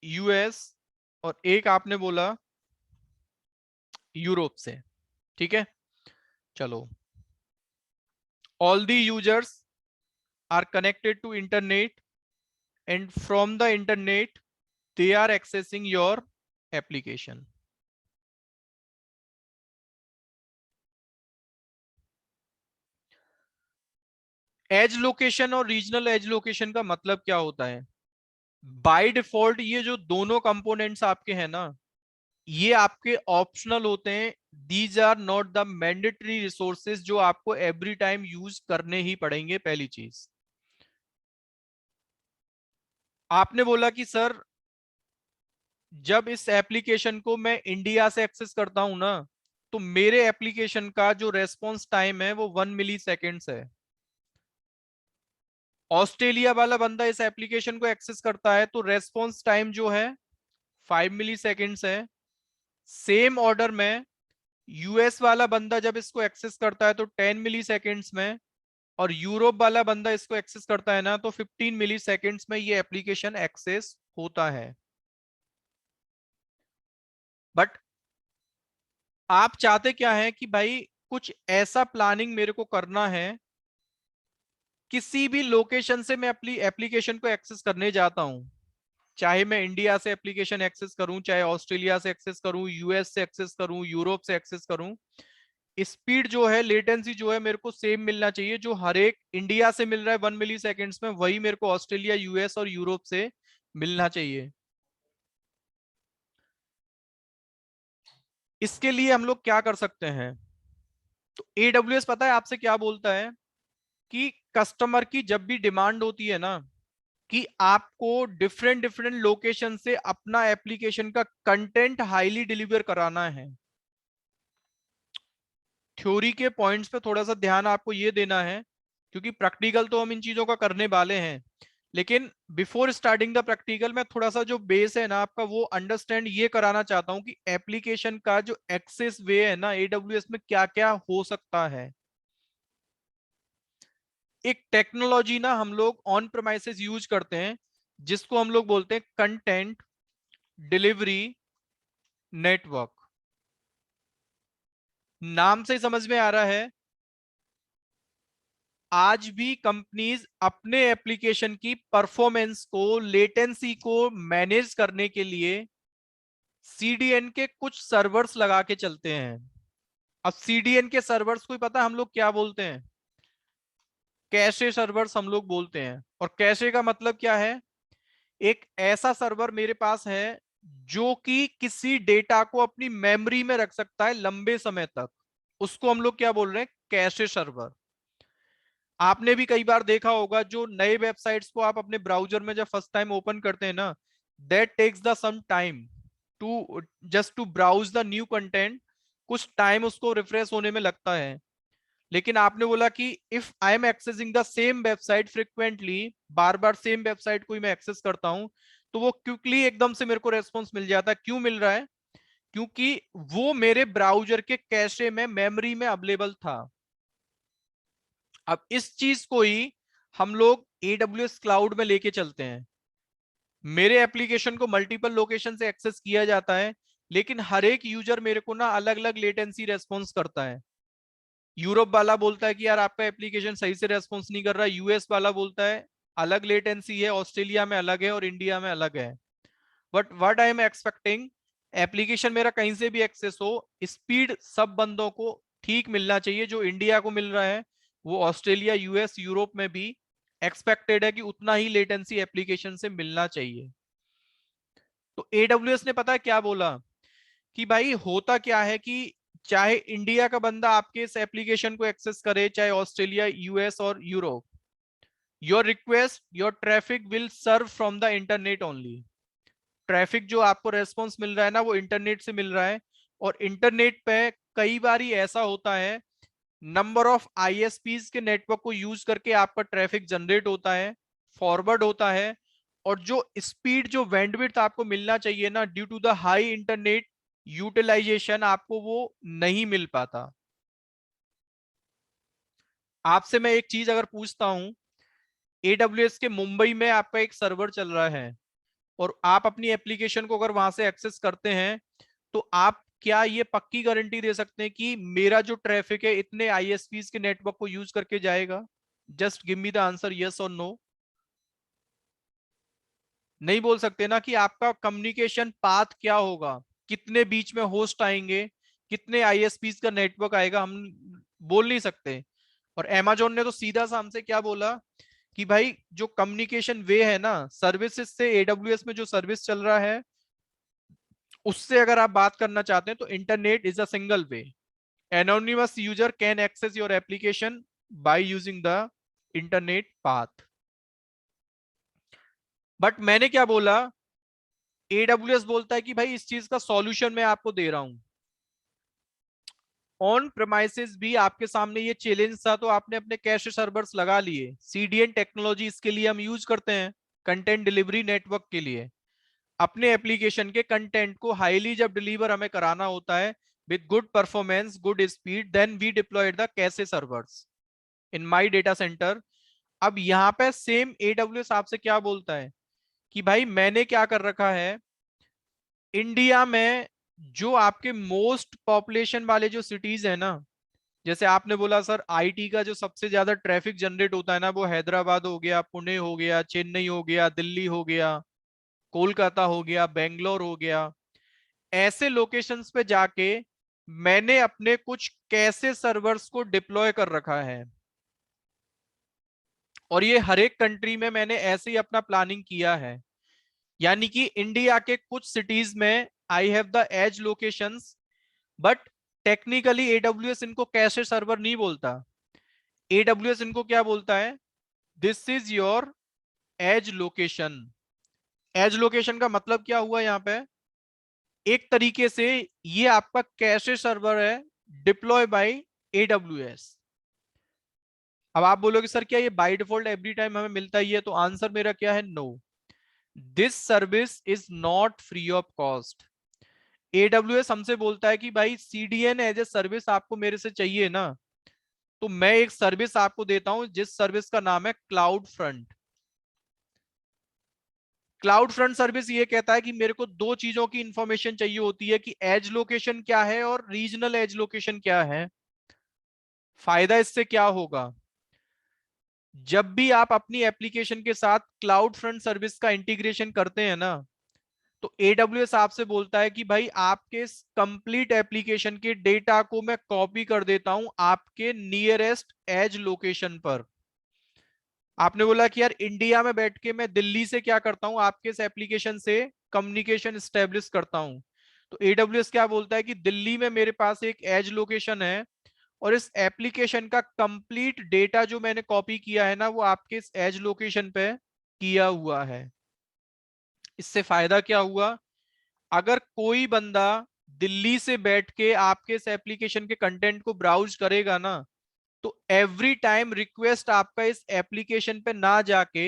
यूएस, और एक आपने बोला यूरोप से, ठीक है। चलो, all the users are connected to internet and from the internet they are accessing your application. Edge location और रीजनल एज लोकेशन का मतलब क्या होता है? बाय डिफॉल्ट ये जो दोनों कंपोनेंट्स आपके हैं ना, ये आपके ऑप्शनल होते हैं। These are not the mandatory resources जो आपको एवरी टाइम यूज करने ही पड़ेंगे। पहली चीज, आपने बोला कि सर जब इस एप्लीकेशन को मैं इंडिया से एक्सेस करता हूं ना, तो मेरे एप्लीकेशन का जो रेस्पॉन्स टाइम है वो 1 मिली सेकेंड्स है। ऑस्ट्रेलिया वाला बंदा इस एप्लीकेशन को एक्सेस करता है तो रेस्पॉन्स टाइम जो है 5 मिली सेकेंड्स है। सेम ऑर्डर में यूएस वाला बंदा जब इसको एक्सेस करता है तो 10 मिली सेकेंड्स में, और यूरोप वाला बंदा इसको एक्सेस करता है ना तो 15 मिली सेकेंड्स में ये एप्लीकेशन एक्सेस होता है। बट आप चाहते क्या है कि भाई कुछ ऐसा प्लानिंग मेरे को करना है, किसी भी लोकेशन से मैं अपनी एप्लीकेशन को एक्सेस करने जाता हूं, चाहे मैं इंडिया से एप्लीकेशन एक्सेस करूं, चाहे ऑस्ट्रेलिया से एक्सेस करूं, यूएस से एक्सेस करूं, यूरोप से एक्सेस करूं, स्पीड जो है, लेटेंसी जो है, मेरे को सेम मिलना चाहिए। जो हर एक इंडिया से मिल रहा है 1 मिली सेकेंड्स में, वही मेरे को ऑस्ट्रेलिया, यूएस और यूरोप से मिलना चाहिए। इसके लिए हम लोग क्या कर सकते हैं? तो AWS पता है आपसे क्या बोलता है कि कस्टमर की जब भी डिमांड होती है ना कि आपको डिफरेंट डिफरेंट लोकेशन से अपना एप्लीकेशन का कंटेंट हाईली डिलीवर कराना है, थ्योरी के पॉइंट्स पे थोड़ा सा ध्यान आपको ये देना है, क्योंकि प्रैक्टिकल तो हम इन चीजों का करने वाले हैं। लेकिन बिफोर स्टार्टिंग द प्रैक्टिकल में थोड़ा सा जो बेस है ना आपका, वो अंडरस्टैंड ये कराना चाहता हूं कि एप्लीकेशन का जो एक्सेस वे है ना AWS में क्या क्या हो सकता है। एक टेक्नोलॉजी ना हम लोग ऑन प्रेमाइसेस यूज करते हैं जिसको हम लोग बोलते हैं कंटेंट डिलीवरी नेटवर्क। नाम से समझ में आ रहा है, आज भी कंपनीज अपने एप्लीकेशन की परफॉर्मेंस को, लेटेंसी को मैनेज करने के लिए CDN के कुछ सर्वर्स लगा के चलते हैं। अब CDN के सर्वर्स को पता है हम लोग क्या बोलते हैं? कैशे सर्वर्स हम लोग बोलते हैं। और कैशे का मतलब क्या है? एक ऐसा सर्वर मेरे पास है जो कि किसी डेटा को अपनी मेमोरी में रख सकता है लंबे समय तक, उसको हम लोग क्या बोल रहे हैं? Cache server. आपने भी कई बार देखा होगा, जो नए वेबसाइट्स को आप अपने ब्राउजर में जब फर्स्ट टाइम ओपन करते हैं ना, that takes the some time to just to browse the new content. कुछ टाइम उसको रिफ्रेश होने में लगता है। लेकिन आपने बोला कि if I am accessing the same website frequently, बार बार सेम वेबसाइट को ही मैं एक्सेस करता हूं, तो वो क्विकली एकदम से मेरे को रेस्पॉन्स मिल जाता है। क्यों मिल रहा है? क्योंकि वो मेरे ब्राउजर के कैशे में, मेमोरी में अवेलेबल था। अब इस चीज को ही हम लोग AWS क्लाउड में लेके चलते हैं। मेरे एप्लीकेशन को मल्टीपल लोकेशन से एक्सेस किया जाता है, लेकिन हर एक यूजर मेरे को ना अलग अलग लेटेंसी रेस्पॉन्स करता है। यूरोप वाला बोलता है कि यार आपका एप्लीकेशन सही से रेस्पॉन्स नहीं कर रहा, यूएस वाला बोलता है अलग लेटेंसी है, ऑस्ट्रेलिया में अलग है और इंडिया में अलग है। But what I am expecting, application मेरा कहीं से भी एक्सेस हो, स्पीड सब बंदों को ठीक मिलना चाहिए। जो इंडिया को मिल रहा है वो ऑस्ट्रेलिया, यूएस, यूरोप में भी एक्सपेक्टेड है कि उतना ही लेटेंसी एप्लीकेशन से मिलना चाहिए। तो AWS ने पता है क्या बोला कि भाई होता क्या है कि चाहे इंडिया का बंदा आपके इस एप्लीकेशन को एक्सेस करे, चाहे ऑस्ट्रेलिया, यूएस और Europe, your request, your traffic will serve from the internet only. Traffic जो आपको रेस्पॉन्स मिल रहा है ना, वो इंटरनेट से मिल रहा है। और इंटरनेट पे कई बार ऐसा होता है, नंबर ऑफ ISPs के नेटवर्क को यूज करके आपका ट्रैफिक जनरेट होता है, फॉरवर्ड होता है, और जो स्पीड, जो बैंडविड्थ आपको मिलना चाहिए ना, due to the high internet utilization, आपको वो नहीं मिल पाता। आपसे मैं एक चीज अगर पूछता हूं, AWS के मुंबई में आपका एक सर्वर चल रहा है और आप अपनी एप्लीकेशन को अगर वहां से एक्सेस करते हैं, तो आप क्या ये पक्की गारंटी दे सकते हैं कि मेरा जो ट्रैफिक है इतने ISPs के नेटवर्क को यूज करके जाएगा? Just give me the answer, yes और नो। नहीं बोल सकते ना कि आपका कम्युनिकेशन पाथ क्या होगा, कितने बीच में होस्ट आएंगे, कितने ISPs का नेटवर्क आएगा, हम बोल नहीं सकते। और Amazon ने तो सीधा सा हमसे क्या बोला कि भाई जो कम्युनिकेशन वे है ना सर्विसेज से, AWS में जो सर्विस चल रहा है उससे अगर आप बात करना चाहते हैं तो internet is a single way, anonymous user can access your application by using the internet path. But मैंने क्या बोला, AWS बोलता है कि भाई इस चीज का सॉल्यूशन मैं आपको दे रहा हूं। ऑन प्रेमाइसेस भी आपके सामने ये चैलेंज था, तो आपने अपने कैश सर्वर्स लगा लिए। CDN टेक्नोलॉजी इसके लिए हम यूज करते हैं, कंटेंट डिलीवरी नेटवर्क के लिए। अपने एप्लीकेशन के कंटेंट को हाईली जब डिलीवर हमें कराना होता है with good performance, good speed, then we deployed the cache servers in my data centre. अब यहाँ पे सेम AWS आपसे क्या बोलता है कि भाई मैंने क्या कर रखा है, इंडिया में जो आपके मोस्ट पॉपुलेशन वाले जो सिटीज है ना, जैसे आपने बोला सर IT का जो सबसे ज्यादा ट्रैफिक जनरेट होता है ना, वो हैदराबाद हो गया, पुणे हो गया, चेन्नई हो गया, दिल्ली हो गया, कोलकाता हो गया, बेंगलोर हो गया। ऐसे लोकेशंस पे जाके मैंने अपने कुछ कैशे सर्वर्स को डिप्लॉय कर रखा है, और ये हर एक कंट्री में मैंने ऐसे ही अपना प्लानिंग किया है। यानी कि इंडिया के कुछ सिटीज में I have the edge locations, but technically AWS इनको कैशे सर्वर नहीं बोलता। AWS इनको क्या बोलता है, this is your edge location. Edge location का मतलब क्या हुआ यहाँ पे, एक तरीके से ये आपका कैशे सर्वर है डिप्लॉय बाय AWS। अब आप बोलोगे सर क्या ये बाय डिफॉल्ट एवरी टाइम हमें मिलता ही है, तो आंसर मेरा क्या है, no, this service is not free of cost. AWS हमसे बोलता है कि भाई CDN एज ए सर्विस आपको मेरे से चाहिए ना, तो मैं एक सर्विस आपको देता हूं जिस सर्विस का नाम है cloud front. Cloud front service ये कहता है कि मेरे को दो चीजों की इंफॉर्मेशन चाहिए होती है, कि एज लोकेशन क्या है और रीजनल एज लोकेशन क्या है। फायदा इससे क्या होगा, जब भी आप अपनी एप्लीकेशन के साथ क्लाउड फ्रंट सर्विस का इंटीग्रेशन करते हैं ना, तो AWS आपसे बोलता है कि भाई आपके कंप्लीट एप्लीकेशन के डेटा को मैं कॉपी कर देता हूं आपके नियरेस्ट एज लोकेशन पर। आपने बोला कि यार इंडिया में बैठ के मैं दिल्ली से क्या करता हूं, आपके इस एप्लीकेशन से कम्युनिकेशन स्टेब्लिश करता हूं। तो AWS क्या बोलता है कि दिल्ली में मेरे पास एक एज लोकेशन है, और इस एप्लीकेशन का कंप्लीट डेटा जो मैंने कॉपी किया है ना, वो आपके इस एज लोकेशन पे किया हुआ है। इससे फायदा क्या हुआ, अगर कोई बंदा दिल्ली से बैठ के आपके इस एप्लीकेशन के कंटेंट को ब्राउज करेगा ना, तो एवरी टाइम रिक्वेस्ट आपका इस एप्लीकेशन पे ना जाके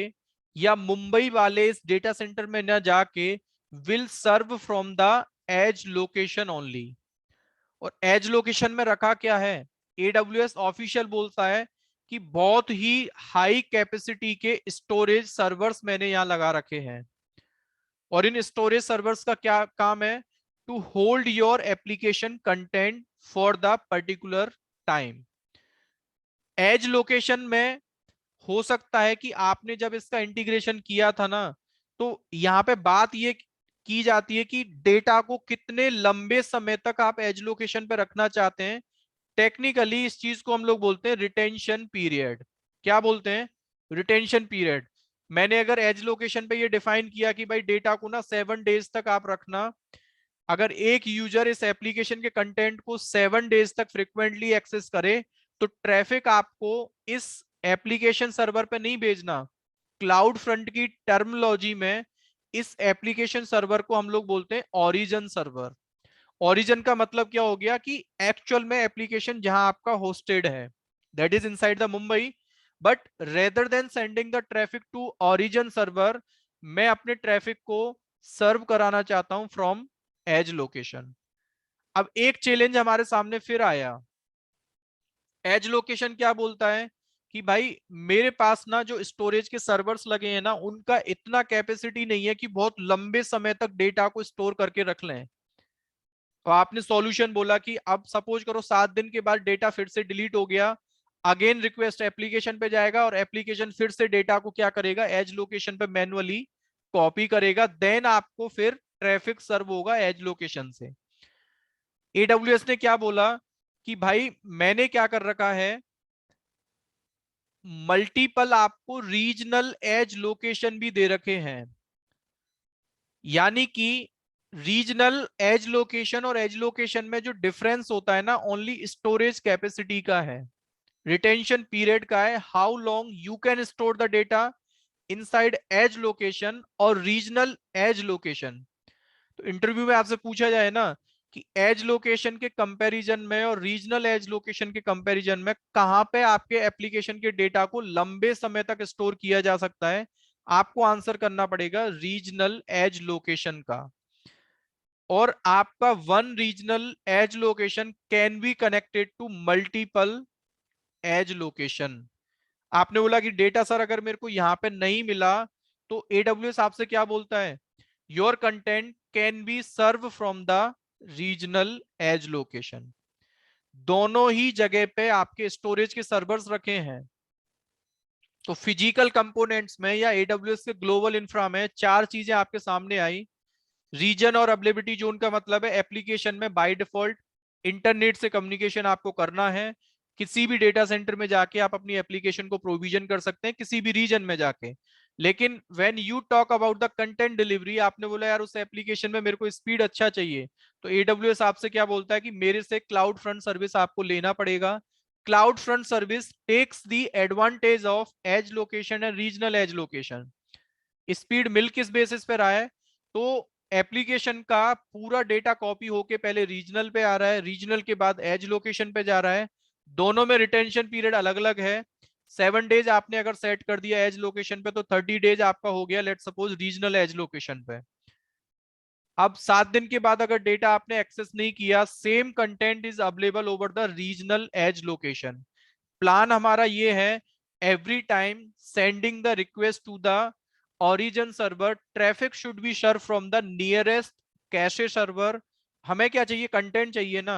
या मुंबई वाले इस डेटा सेंटर में ना जाके will serve from the edge location only. और एज लोकेशन में रखा क्या है, AWS ऑफिशियल बोलता है कि बहुत ही हाई कैपेसिटी के स्टोरेज सर्वर्स मैंने यहां लगा रखे हैं। और इन स्टोरेज सर्वर्स का क्या काम है, to hold your application content for the particular time. Edge location में हो सकता है कि आपने जब इसका इंटीग्रेशन किया था ना, तो यहां पे बात ये की जाती है कि डेटा को कितने लंबे समय तक आप एज लोकेशन पे रखना चाहते हैं। टेक्निकली इस चीज को हम लोग बोलते हैं रिटेंशन पीरियड। क्या बोलते हैं, रिटेंशन पीरियड। मैंने अगर एज लोकेशन पे ये डिफाइन किया कि भाई डेटा को ना 7 डेज तक आप रखना, अगर एक यूजर इस एप्लीकेशन के कंटेंट को 7 डेज तक फ्रिक्वेंटली एक्सेस करे, तो ट्रैफिक आपको इस एप्लीकेशन सर्वर पे नहीं भेजना। क्लाउड फ्रंट की टर्मिनोलॉजी में इस एप्लीकेशन सर्वर को हम लोग बोलते हैं ओरिजिन सर्वर। ओरिजिन का मतलब क्या हो गया कि एक्चुअल में एप्लीकेशन जहां आपका होस्टेड है, that is inside the Mumbai, but rather than sending the traffic to origin server, मैं अपने ट्रैफिक को सर्व कराना चाहता हूं फ्रॉम एज लोकेशन। अब एक चैलेंज हमारे सामने फिर आया। एज लोकेशन क्या बोलता है कि भाई मेरे पास ना जो स्टोरेज के सर्वर्स लगे हैं ना, उनका इतना कैपेसिटी नहीं है कि बहुत लंबे समय तक डेटा को स्टोर करके रख लें। तो आपने सॉल्यूशन बोला कि अब सपोज करो 7 दिन के बाद डेटा फिर से डिलीट हो गया, अगेन रिक्वेस्ट एप्लीकेशन पे जाएगा और एप्लीकेशन फिर से डेटा को क्या करेगा, एज लोकेशन पे मैन्युअली कॉपी करेगा, देन आपको फिर ट्रैफिक सर्व होगा एज लोकेशन से। AWS ने क्या बोला कि भाई मैंने क्या कर रखा है, मल्टीपल आपको रीजनल एज लोकेशन भी दे रखे हैं। यानी कि रीजनल एज लोकेशन और एज लोकेशन में जो डिफरेंस होता है ना, ओनली स्टोरेज कैपेसिटी का है, रिटेंशन पीरियड का है, how long you can store the data inside edge location और रीजनल एज लोकेशन। तो इंटरव्यू में आपसे पूछा जाए ना कि एज लोकेशन के कंपैरिजन में और रीजनल एज लोकेशन के कंपैरिजन में कहां पे आपके एप्लीकेशन के डेटा को लंबे समय तक स्टोर किया जा सकता है, आपको आंसर करना पड़ेगा रीजनल एज लोकेशन का। और आपका one regional edge location can be connected to multiple edge location. आपने बोला कि डेटा सर अगर मेरे को यहां पे नहीं मिला, तो AWS आपसे क्या बोलता है, your content can be serve from the regional edge location. दोनों ही जगह पे आपके स्टोरेज के सर्वर्स रखे हैं। तो फिजिकल कंपोनेंट्स में या AWS के ग्लोबल इंफ्रा में 4 चीजें आपके सामने आई। रीजन और अवेलेबिलिटी जोन का मतलब है एप्लीकेशन में बाय डिफॉल्ट इंटरनेट से कम्युनिकेशन आपको करना है। किसी भी डेटा सेंटर में जाके आप अपनी एप्लीकेशन को प्रोविजन कर सकते हैं, किसी भी रीजन में जाके। लेकिन when you talk about the content delivery, आपने बोला यार उस एप्लीकेशन में मेरे को स्पीड अच्छा चाहिए, तो AWS आपसे क्या बोलता है कि मेरे से क्लाउड फ्रंट सर्विस आपको लेना पड़ेगा। Cloud front service takes the advantage of edge location and regional edge location. Speed मिल किस बेसिस पे रहा है, तो एप्लीकेशन का पूरा डेटा कॉपी होके पहले रीजनल पे आ रहा है, रीजनल के बाद एज लोकेशन पे जा रहा है। दोनों में रिटेंशन पीरियड अलग अलग है। 7 डेज आपने अगर सेट कर दिया एज लोकेशन पे, तो 30 डेज आपका हो गया let suppose regional edge location पे। अब 7 दिन के बाद अगर डेटा आपने एक्सेस नहीं किया, same content is available over the regional edge location. Plan हमारा ये है, every time sending the request to the origin server, traffic should be served from the nearest cache server। हमें क्या चाहिए, कंटेंट चाहिए ना।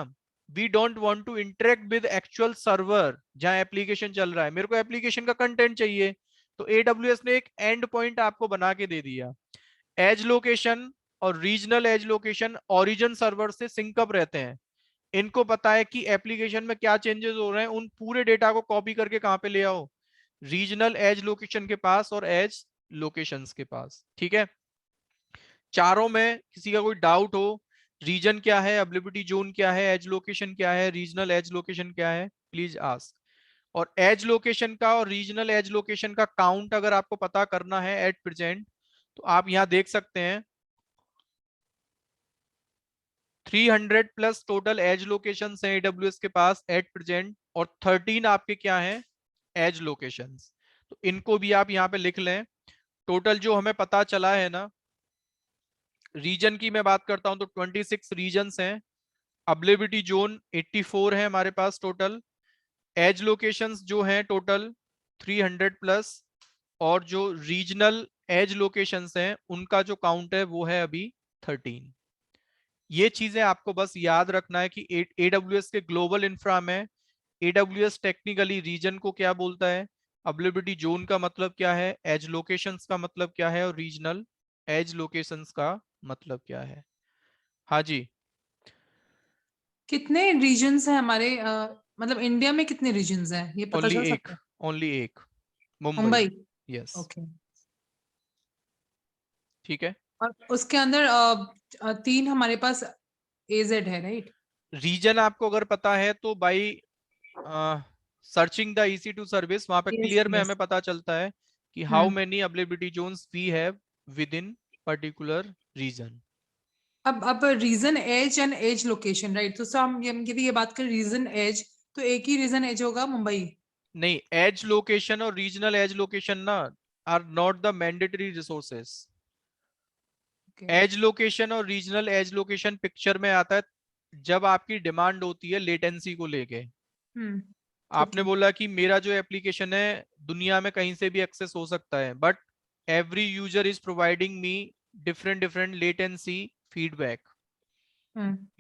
we don't want to interact with actual server जहां application चल रहा है, मेरे को एप्लीकेशन का कंटेंट चाहिए। तो AWS ने एक एंड पॉइंट आपको बना के दे दिया। एज लोकेशन और regional edge location origin server से सिंकअप रहते हैं। इनको पता है कि एप्लीकेशन में क्या चेंजेस हो रहे हैं, उन पूरे डेटा को कॉपी करके कहां पे ले आओ, रीजनल एज लोकेशन के पास और एज लोकेशंस के पास। ठीक है, चारों में किसी का कोई डाउट हो, रीजन क्या है, अवेलेबिलिटी जोन क्या है, एज लोकेशन क्या है, रीजनल एज लोकेशन क्या है, प्लीज आस्क। और एज लोकेशन का और रीजनल एज लोकेशन का काउंट अगर आपको पता करना है एट प्रेजेंट, तो आप यहां देख सकते हैं 300 प्लस टोटल एज लोकेशन हैं AWS के पास एट प्रेजेंट, और 13 आपके क्या हैं, एज लोकेशंस। तो इनको भी आप यहां पे लिख लें। टोटल जो हमें पता चला है ना, रीजन की मैं बात करता हूं तो 26 रीजन्स हैं, अवेलेबिलिटी जोन 84 है हमारे पास टोटल, एज लोकेशंस जो हैं टोटल 300 प्लस, और जो रीजनल एज लोकेशंस हैं उनका जो काउंट है वो है अभी 13। ये चीजें आपको बस याद रखना है कि AWS के ग्लोबल इंफ्रा में AWS टेक्निकली रीजन को क्या बोलता है, अवेलेबिलिटी जोन का मतलब क्या है, एज लोकेशंस का मतलब क्या है, और रीजनल एज लोकेशंस का मतलब क्या है। हाँ जी, कितने रीजन्स हैं हमारे मतलब इंडिया में कितने रीजन्स हैं ये पता चल सकता है? ओनली एक, मुंबई। मुंबई। Yes, okay. ठीक है। और उसके अंदर 3 हमारे पास एजेड है, राइट? रीजन आपको अगर पता है तो by searching the EC2 service वहां पे यस, क्लियर में यस। हमें पता चलता है कि how many availability zones we have within particular region. अब region edge and edge location, right? तो सर हम यदि ये बात करें रीजन एज, तो एक ही रीजन एज होगा मुंबई। नहीं, एज लोकेशन और रीजनल एज लोकेशन ना are not the mandatory resources. Okay. Edge location और रीजनल एज लोकेशन पिक्चर में आता है जब आपकी डिमांड होती है लेटेंसी को लेके। ठीक आपने है। बोला कि मेरा जो एप्लीकेशन है दुनिया में कहीं से भी एक्सेस हो सकता है, but every user is providing me different different latency feedback.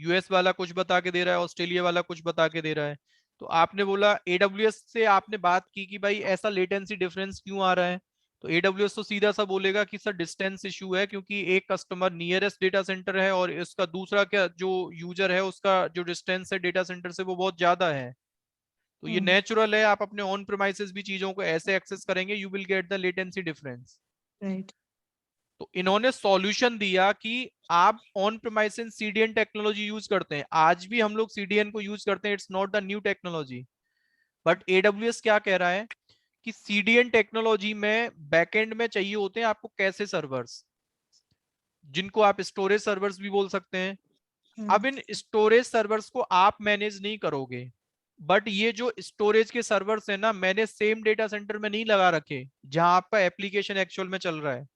US वाला कुछ बता के दे रहा है, ऑस्ट्रेलिया वाला कुछ बता के दे रहा है। तो आपने बोला AWS से आपने बात की कि भाई ऐसा लेटेंसी डिफरेंस क्यों आ रहा है, तो AWS तो सीधा सा बोलेगा कि सर डिस्टेंस इशू है, क्योंकि एक कस्टमर नियरेस्ट डेटा सेंटर है और इसका दूसरा क्या जो यूजर है उसका जो डिस्टेंस है डेटा सेंटर से वो बहुत ज्यादा है। तो ये नेचुरल है, आप अपने ऑन प्रीमाइसेस भी चीजों को ऐसे एक्सेस करेंगे, you will get the latency difference. Right. तो इन्होंने सॉल्यूशन दिया कि आप on premises CDN technology use करते हैं, आज भी हम लोग CDN को यूज करते हैं, it's not the new technology. But AWS क्या कह रहा है कि CDN टेक्नोलॉजी में बैकएंड में चाहिए होते हैं आपको कैसे सर्वर्स, जिनको आप स्टोरेज सर्वर्स भी बोल सकते हैं। अब इन स्टोरेज सर्वर्स को आप मैनेज नहीं करोगे, बट ये जो स्टोरेज के सर्वर्स है ना, मैंने सेम डेटा सेंटर में नहीं लगा रखे जहां आपका एप्लीकेशन एक्चुअल में चल रहा है।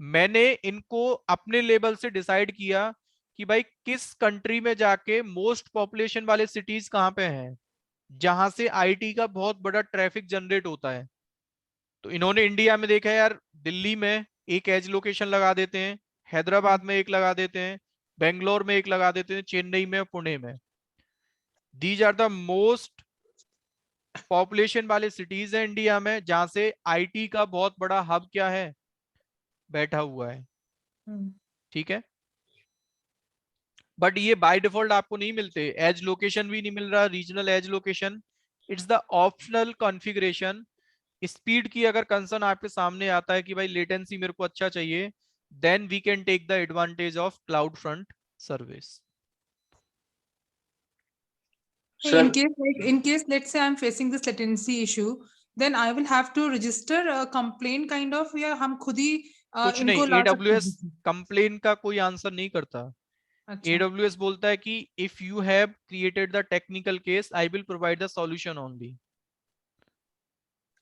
मैंने इनको अपने लेवल से डिसाइड किया कि भाई किस कंट्री में जाके मोस्ट पॉपुलेशन वाले सिटीज कहां पे हैं, जहां से IT का बहुत बड़ा ट्रैफिक जनरेट होता है। तो इन्होंने इंडिया में देखा यार, दिल्ली में एक एज लोकेशन लगा देते हैं, हैदराबाद में एक लगा देते हैं, बेंगलोर में एक लगा देते हैं, चेन्नई में, पुणे में। These are the most population वाले सिटीज है इंडिया में जहां से IT का बहुत बड़ा हब क्या है, बैठा हुआ है। ठीक है, बट ये बाय डिफॉल्ट आपको नहीं मिलते, एज लोकेशन भी नहीं मिल रहा, regional edge location, it's the optional configuration. Speed की अगर कंसर्न आपके सामने आता है कि भाई लेटेंसी मेरे को अच्छा चाहिए, then we can take the advantage of cloud front service. In case let's say I'm facing this latency issue, then I will have to register a complaint kind of, या हम खुद ही कुछ इनको नहीं, ला सकते AWS हैं? कंप्लेन का कोई आंसर नहीं करता। अच्छा। AWS बोलता है कि if you have created the technical case I will provide the solution only.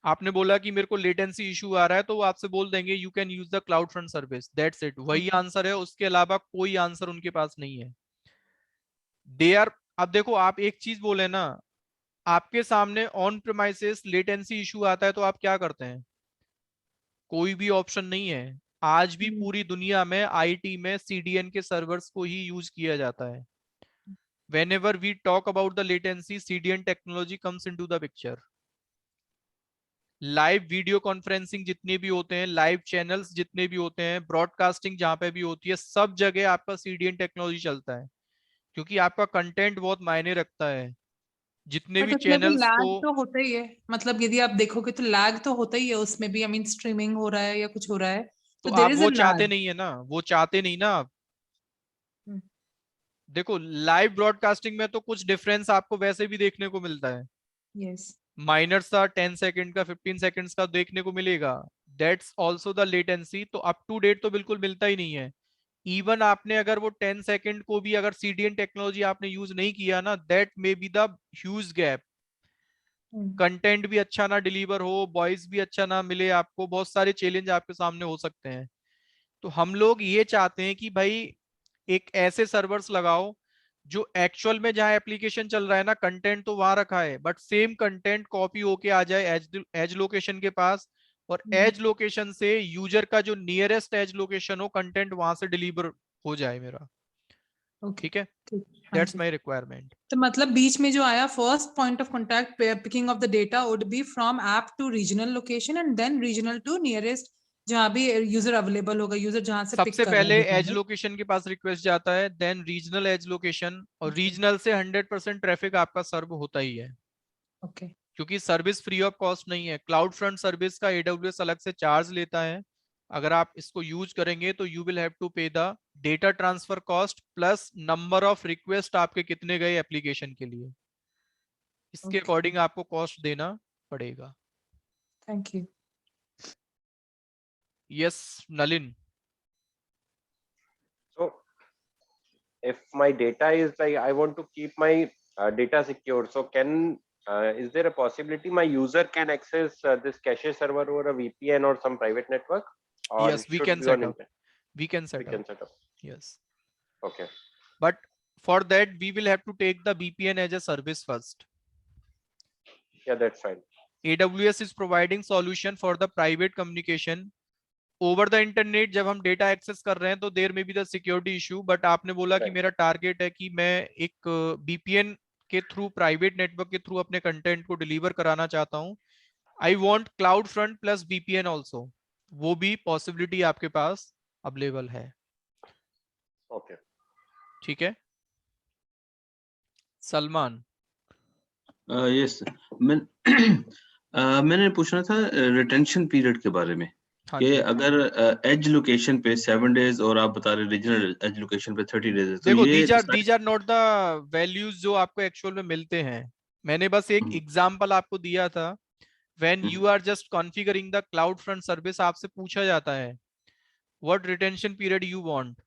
आपने बोला कि मेरे को लेटेंसी इशू आ रहा है तो वो आपसे बोल देंगे you can use the cloud front service, that's it, वही आंसर है, उसके अलावा कोई आंसर उनके पास नहीं है। दे आर, अब देखो आप एक चीज बोले ना, आपके सामने ऑन प्रीमाइसेस लेटेंसी इशू आता है तो आप क्या करते हैं, कोई भी ऑप्शन नहीं है। आज भी पूरी दुनिया में IT में CDN के सर्वर्स को ही यूज किया जाता है। whenever we talk about the latency, CDN technology comes into the picture। Live video conferencing जितने भी होते हैं, लाइव चैनल्स जितने भी होते हैं, ब्रॉडकास्टिंग जहां पे भी होती है, सब जगह आपका CDN टेक्नोलॉजी चलता है, क्योंकि आपका कंटेंट बहुत मायने रखता है। जितने बट भी उसमें भी चैनल्स को, लैग तो होता ही है, मतलब यदि आप देखोगे तो लैग तो होता ही है उसमें भी, आई मीन स्ट्रीमिंग हो रहा है या कुछ हो रहा है तो तो देयर आप इज अ वो चाहते लैग। नहीं है ना, वो चाहते नहीं ना आप। देखो लाइव ब्रॉडकास्टिंग में तो कुछ डिफरेंस आपको वैसे भी देखने को मिलता है, यस। माइनर सा 10 सेकंड का 15 सेकंड्स का देखने को मिलेगा, दैट्स आल्सो द लेटेंसी। तो अप टू डेट तो बिल्कुल मिलता ही नहीं है। इवन आपने अगर वो 10 सेकंड को भी अगर CDN टेक्नोलॉजी आपने यूज नहीं किया ना, that may be the huge gap. Content भी अच्छा ना डिलीवर हो, वॉइस भी अच्छा ना मिले आपको, बहुत सारे चैलेंज आपके सामने हो सकते हैं। तो हम लोग ये चाहते हैं कि भाई एक ऐसे सर्वर्स लगाओ जो एक्चुअल में जहां एप्लीकेशन चल रहा है ना, कंटेंट तो वहां रखा है, बट सेम कंटेंट कॉपी होके आ जाए एज लोकेशन के पास, और एज लोकेशन से यूजर का जो नियरेस्ट एज लोकेशन हो, कंटेंट वहां से डिलीवर हो जाए मेरा। ओके, ठीक है, ठीक, हाँ दैट्स जी। My requirement. तो मतलब बीच में जो आया first point of contact picking of the data would be from app to regional location and then regional to nearest जहां भी यूजर अवेलेबल होगा, यूजर जहां से पिक सबसे कर रहा पहले है data, एज right? लोकेशन के पास रिक्वेस्ट जाता है, देन रीजनल एज लोकेशन, और Okay. रीजनल से 100% ट्रैफिक आपका सर्व होता ही है, ओके, क्योंकि सर्विस फ्री ऑफ कॉस्ट नहीं है। क्लाउड फ्रंट सर्विस का AWS अलग से चार्ज लेता है। अगर आप इसको यूज करेंगे तो यू विल हैव टू पे the data transfer cost plus number of request आपके कितने गए एप्लीकेशन के लिए, इसके Okay. अकॉर्डिंग आपको कॉस्ट देना पड़ेगा। Thank you. Yes Nalin. So if my data is like, I want to keep my data secure, so can is there a possibility my user can access this cache server over a VPN or some private network, or Yes, it we should can be set on up. internet? We can We set up. can set up. Yes. Okay. But for that, we will have to take the VPN as a service first. Yeah, that's fine. AWS is providing solution for the private communication over the internet। जब हम data access कर रहे हैं तो देर में भी the security issue, but आपने बोला कि Right. मेरा टारगेट है कि मैं एक VPN के थ्रू, प्राइवेट नेटवर्क के थ्रू अपने कंटेंट को डिलीवर कराना चाहता हूं। I want cloud front plus VPN also, वो भी पॉसिबिलिटी आपके पास अवेलेबल है। Okay. ठीक है सलमान। यस मैं मैंने पूछना था रिटेंशन पीरियड के बारे में हाँ कि जी, अगर एज लोकेशन पे 7 डेज और आप बता रहे रीजनल एज लोकेशन पे 30 डेज है, तो देखो ये these are not the values जो आपको एक्चुअल में मिलते हैं। मैंने बस एक एग्जांपल आपको दिया था। When you are just configuring the cloud front service, आपसे पूछा जाता है what retention period you want.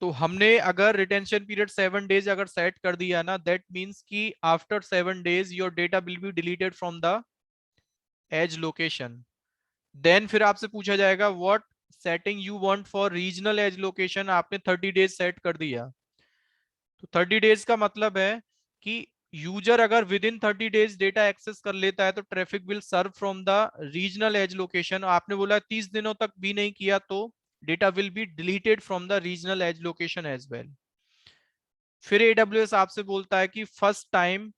तो हमने अगर रिटेंशन पीरियड 7 डेज अगर सेट कर दिया ना, दैट मीन्स कि after 7 days your data will be deleted from the edge location. Then फिर आपसे पूछा जाएगा what setting you want for regional edge location, आपने 30 डेज सेट कर दिया। तो 30 डेज का मतलब है कि यूजर अगर within 30 days data access कर लेता है तो traffic will serve from the regional edge location. आपने बोला 30 दिनों तक भी नहीं किया तो data will be deleted from the regional edge location as well. फिर AWS आपसे बोलता है कि फर्स्ट टाइम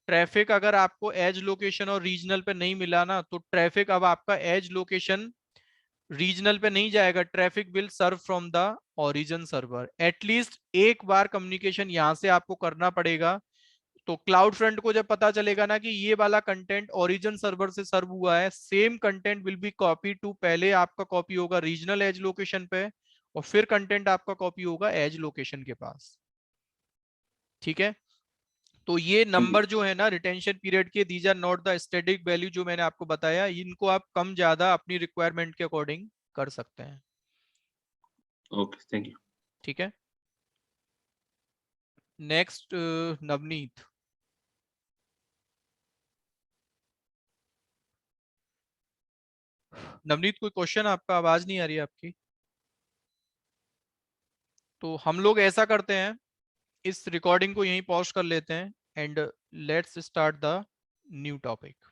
ट्रैफिक अगर आपको एज लोकेशन और रीजनल पे नहीं मिला ना, तो ट्रैफिक अब आपका एज लोकेशन रीजनल पे नहीं जाएगा, traffic will serve from the origin server. At least एक बार कम्युनिकेशन यहां से आपको करना पड़ेगा। तो क्लाउड फ्रंट को जब पता चलेगा ना कि ये वाला कंटेंट ओरिजिन सर्वर से सर्व हुआ है, same content will be copy to, पहले आपका कॉपी होगा रीजनल एज लोकेशन पे और फिर कंटेंट आपका कॉपी होगा एज लोकेशन के पास। ठीक है, तो ये नंबर जो है ना रिटेंशन पीरियड के, these are not the static value जो मैंने आपको बताया, इनको आप कम ज्यादा अपनी रिक्वायरमेंट के अकॉर्डिंग कर सकते हैं। Okay thank you. ठीक है, नेक्स्ट नवनीत। नवनीत कोई क्वेश्चन? आपका आवाज नहीं आ रही है आपकी। तो हम लोग ऐसा करते हैं, इस रिकॉर्डिंग को यहीं पॉज कर लेते हैं and let's start the new topic.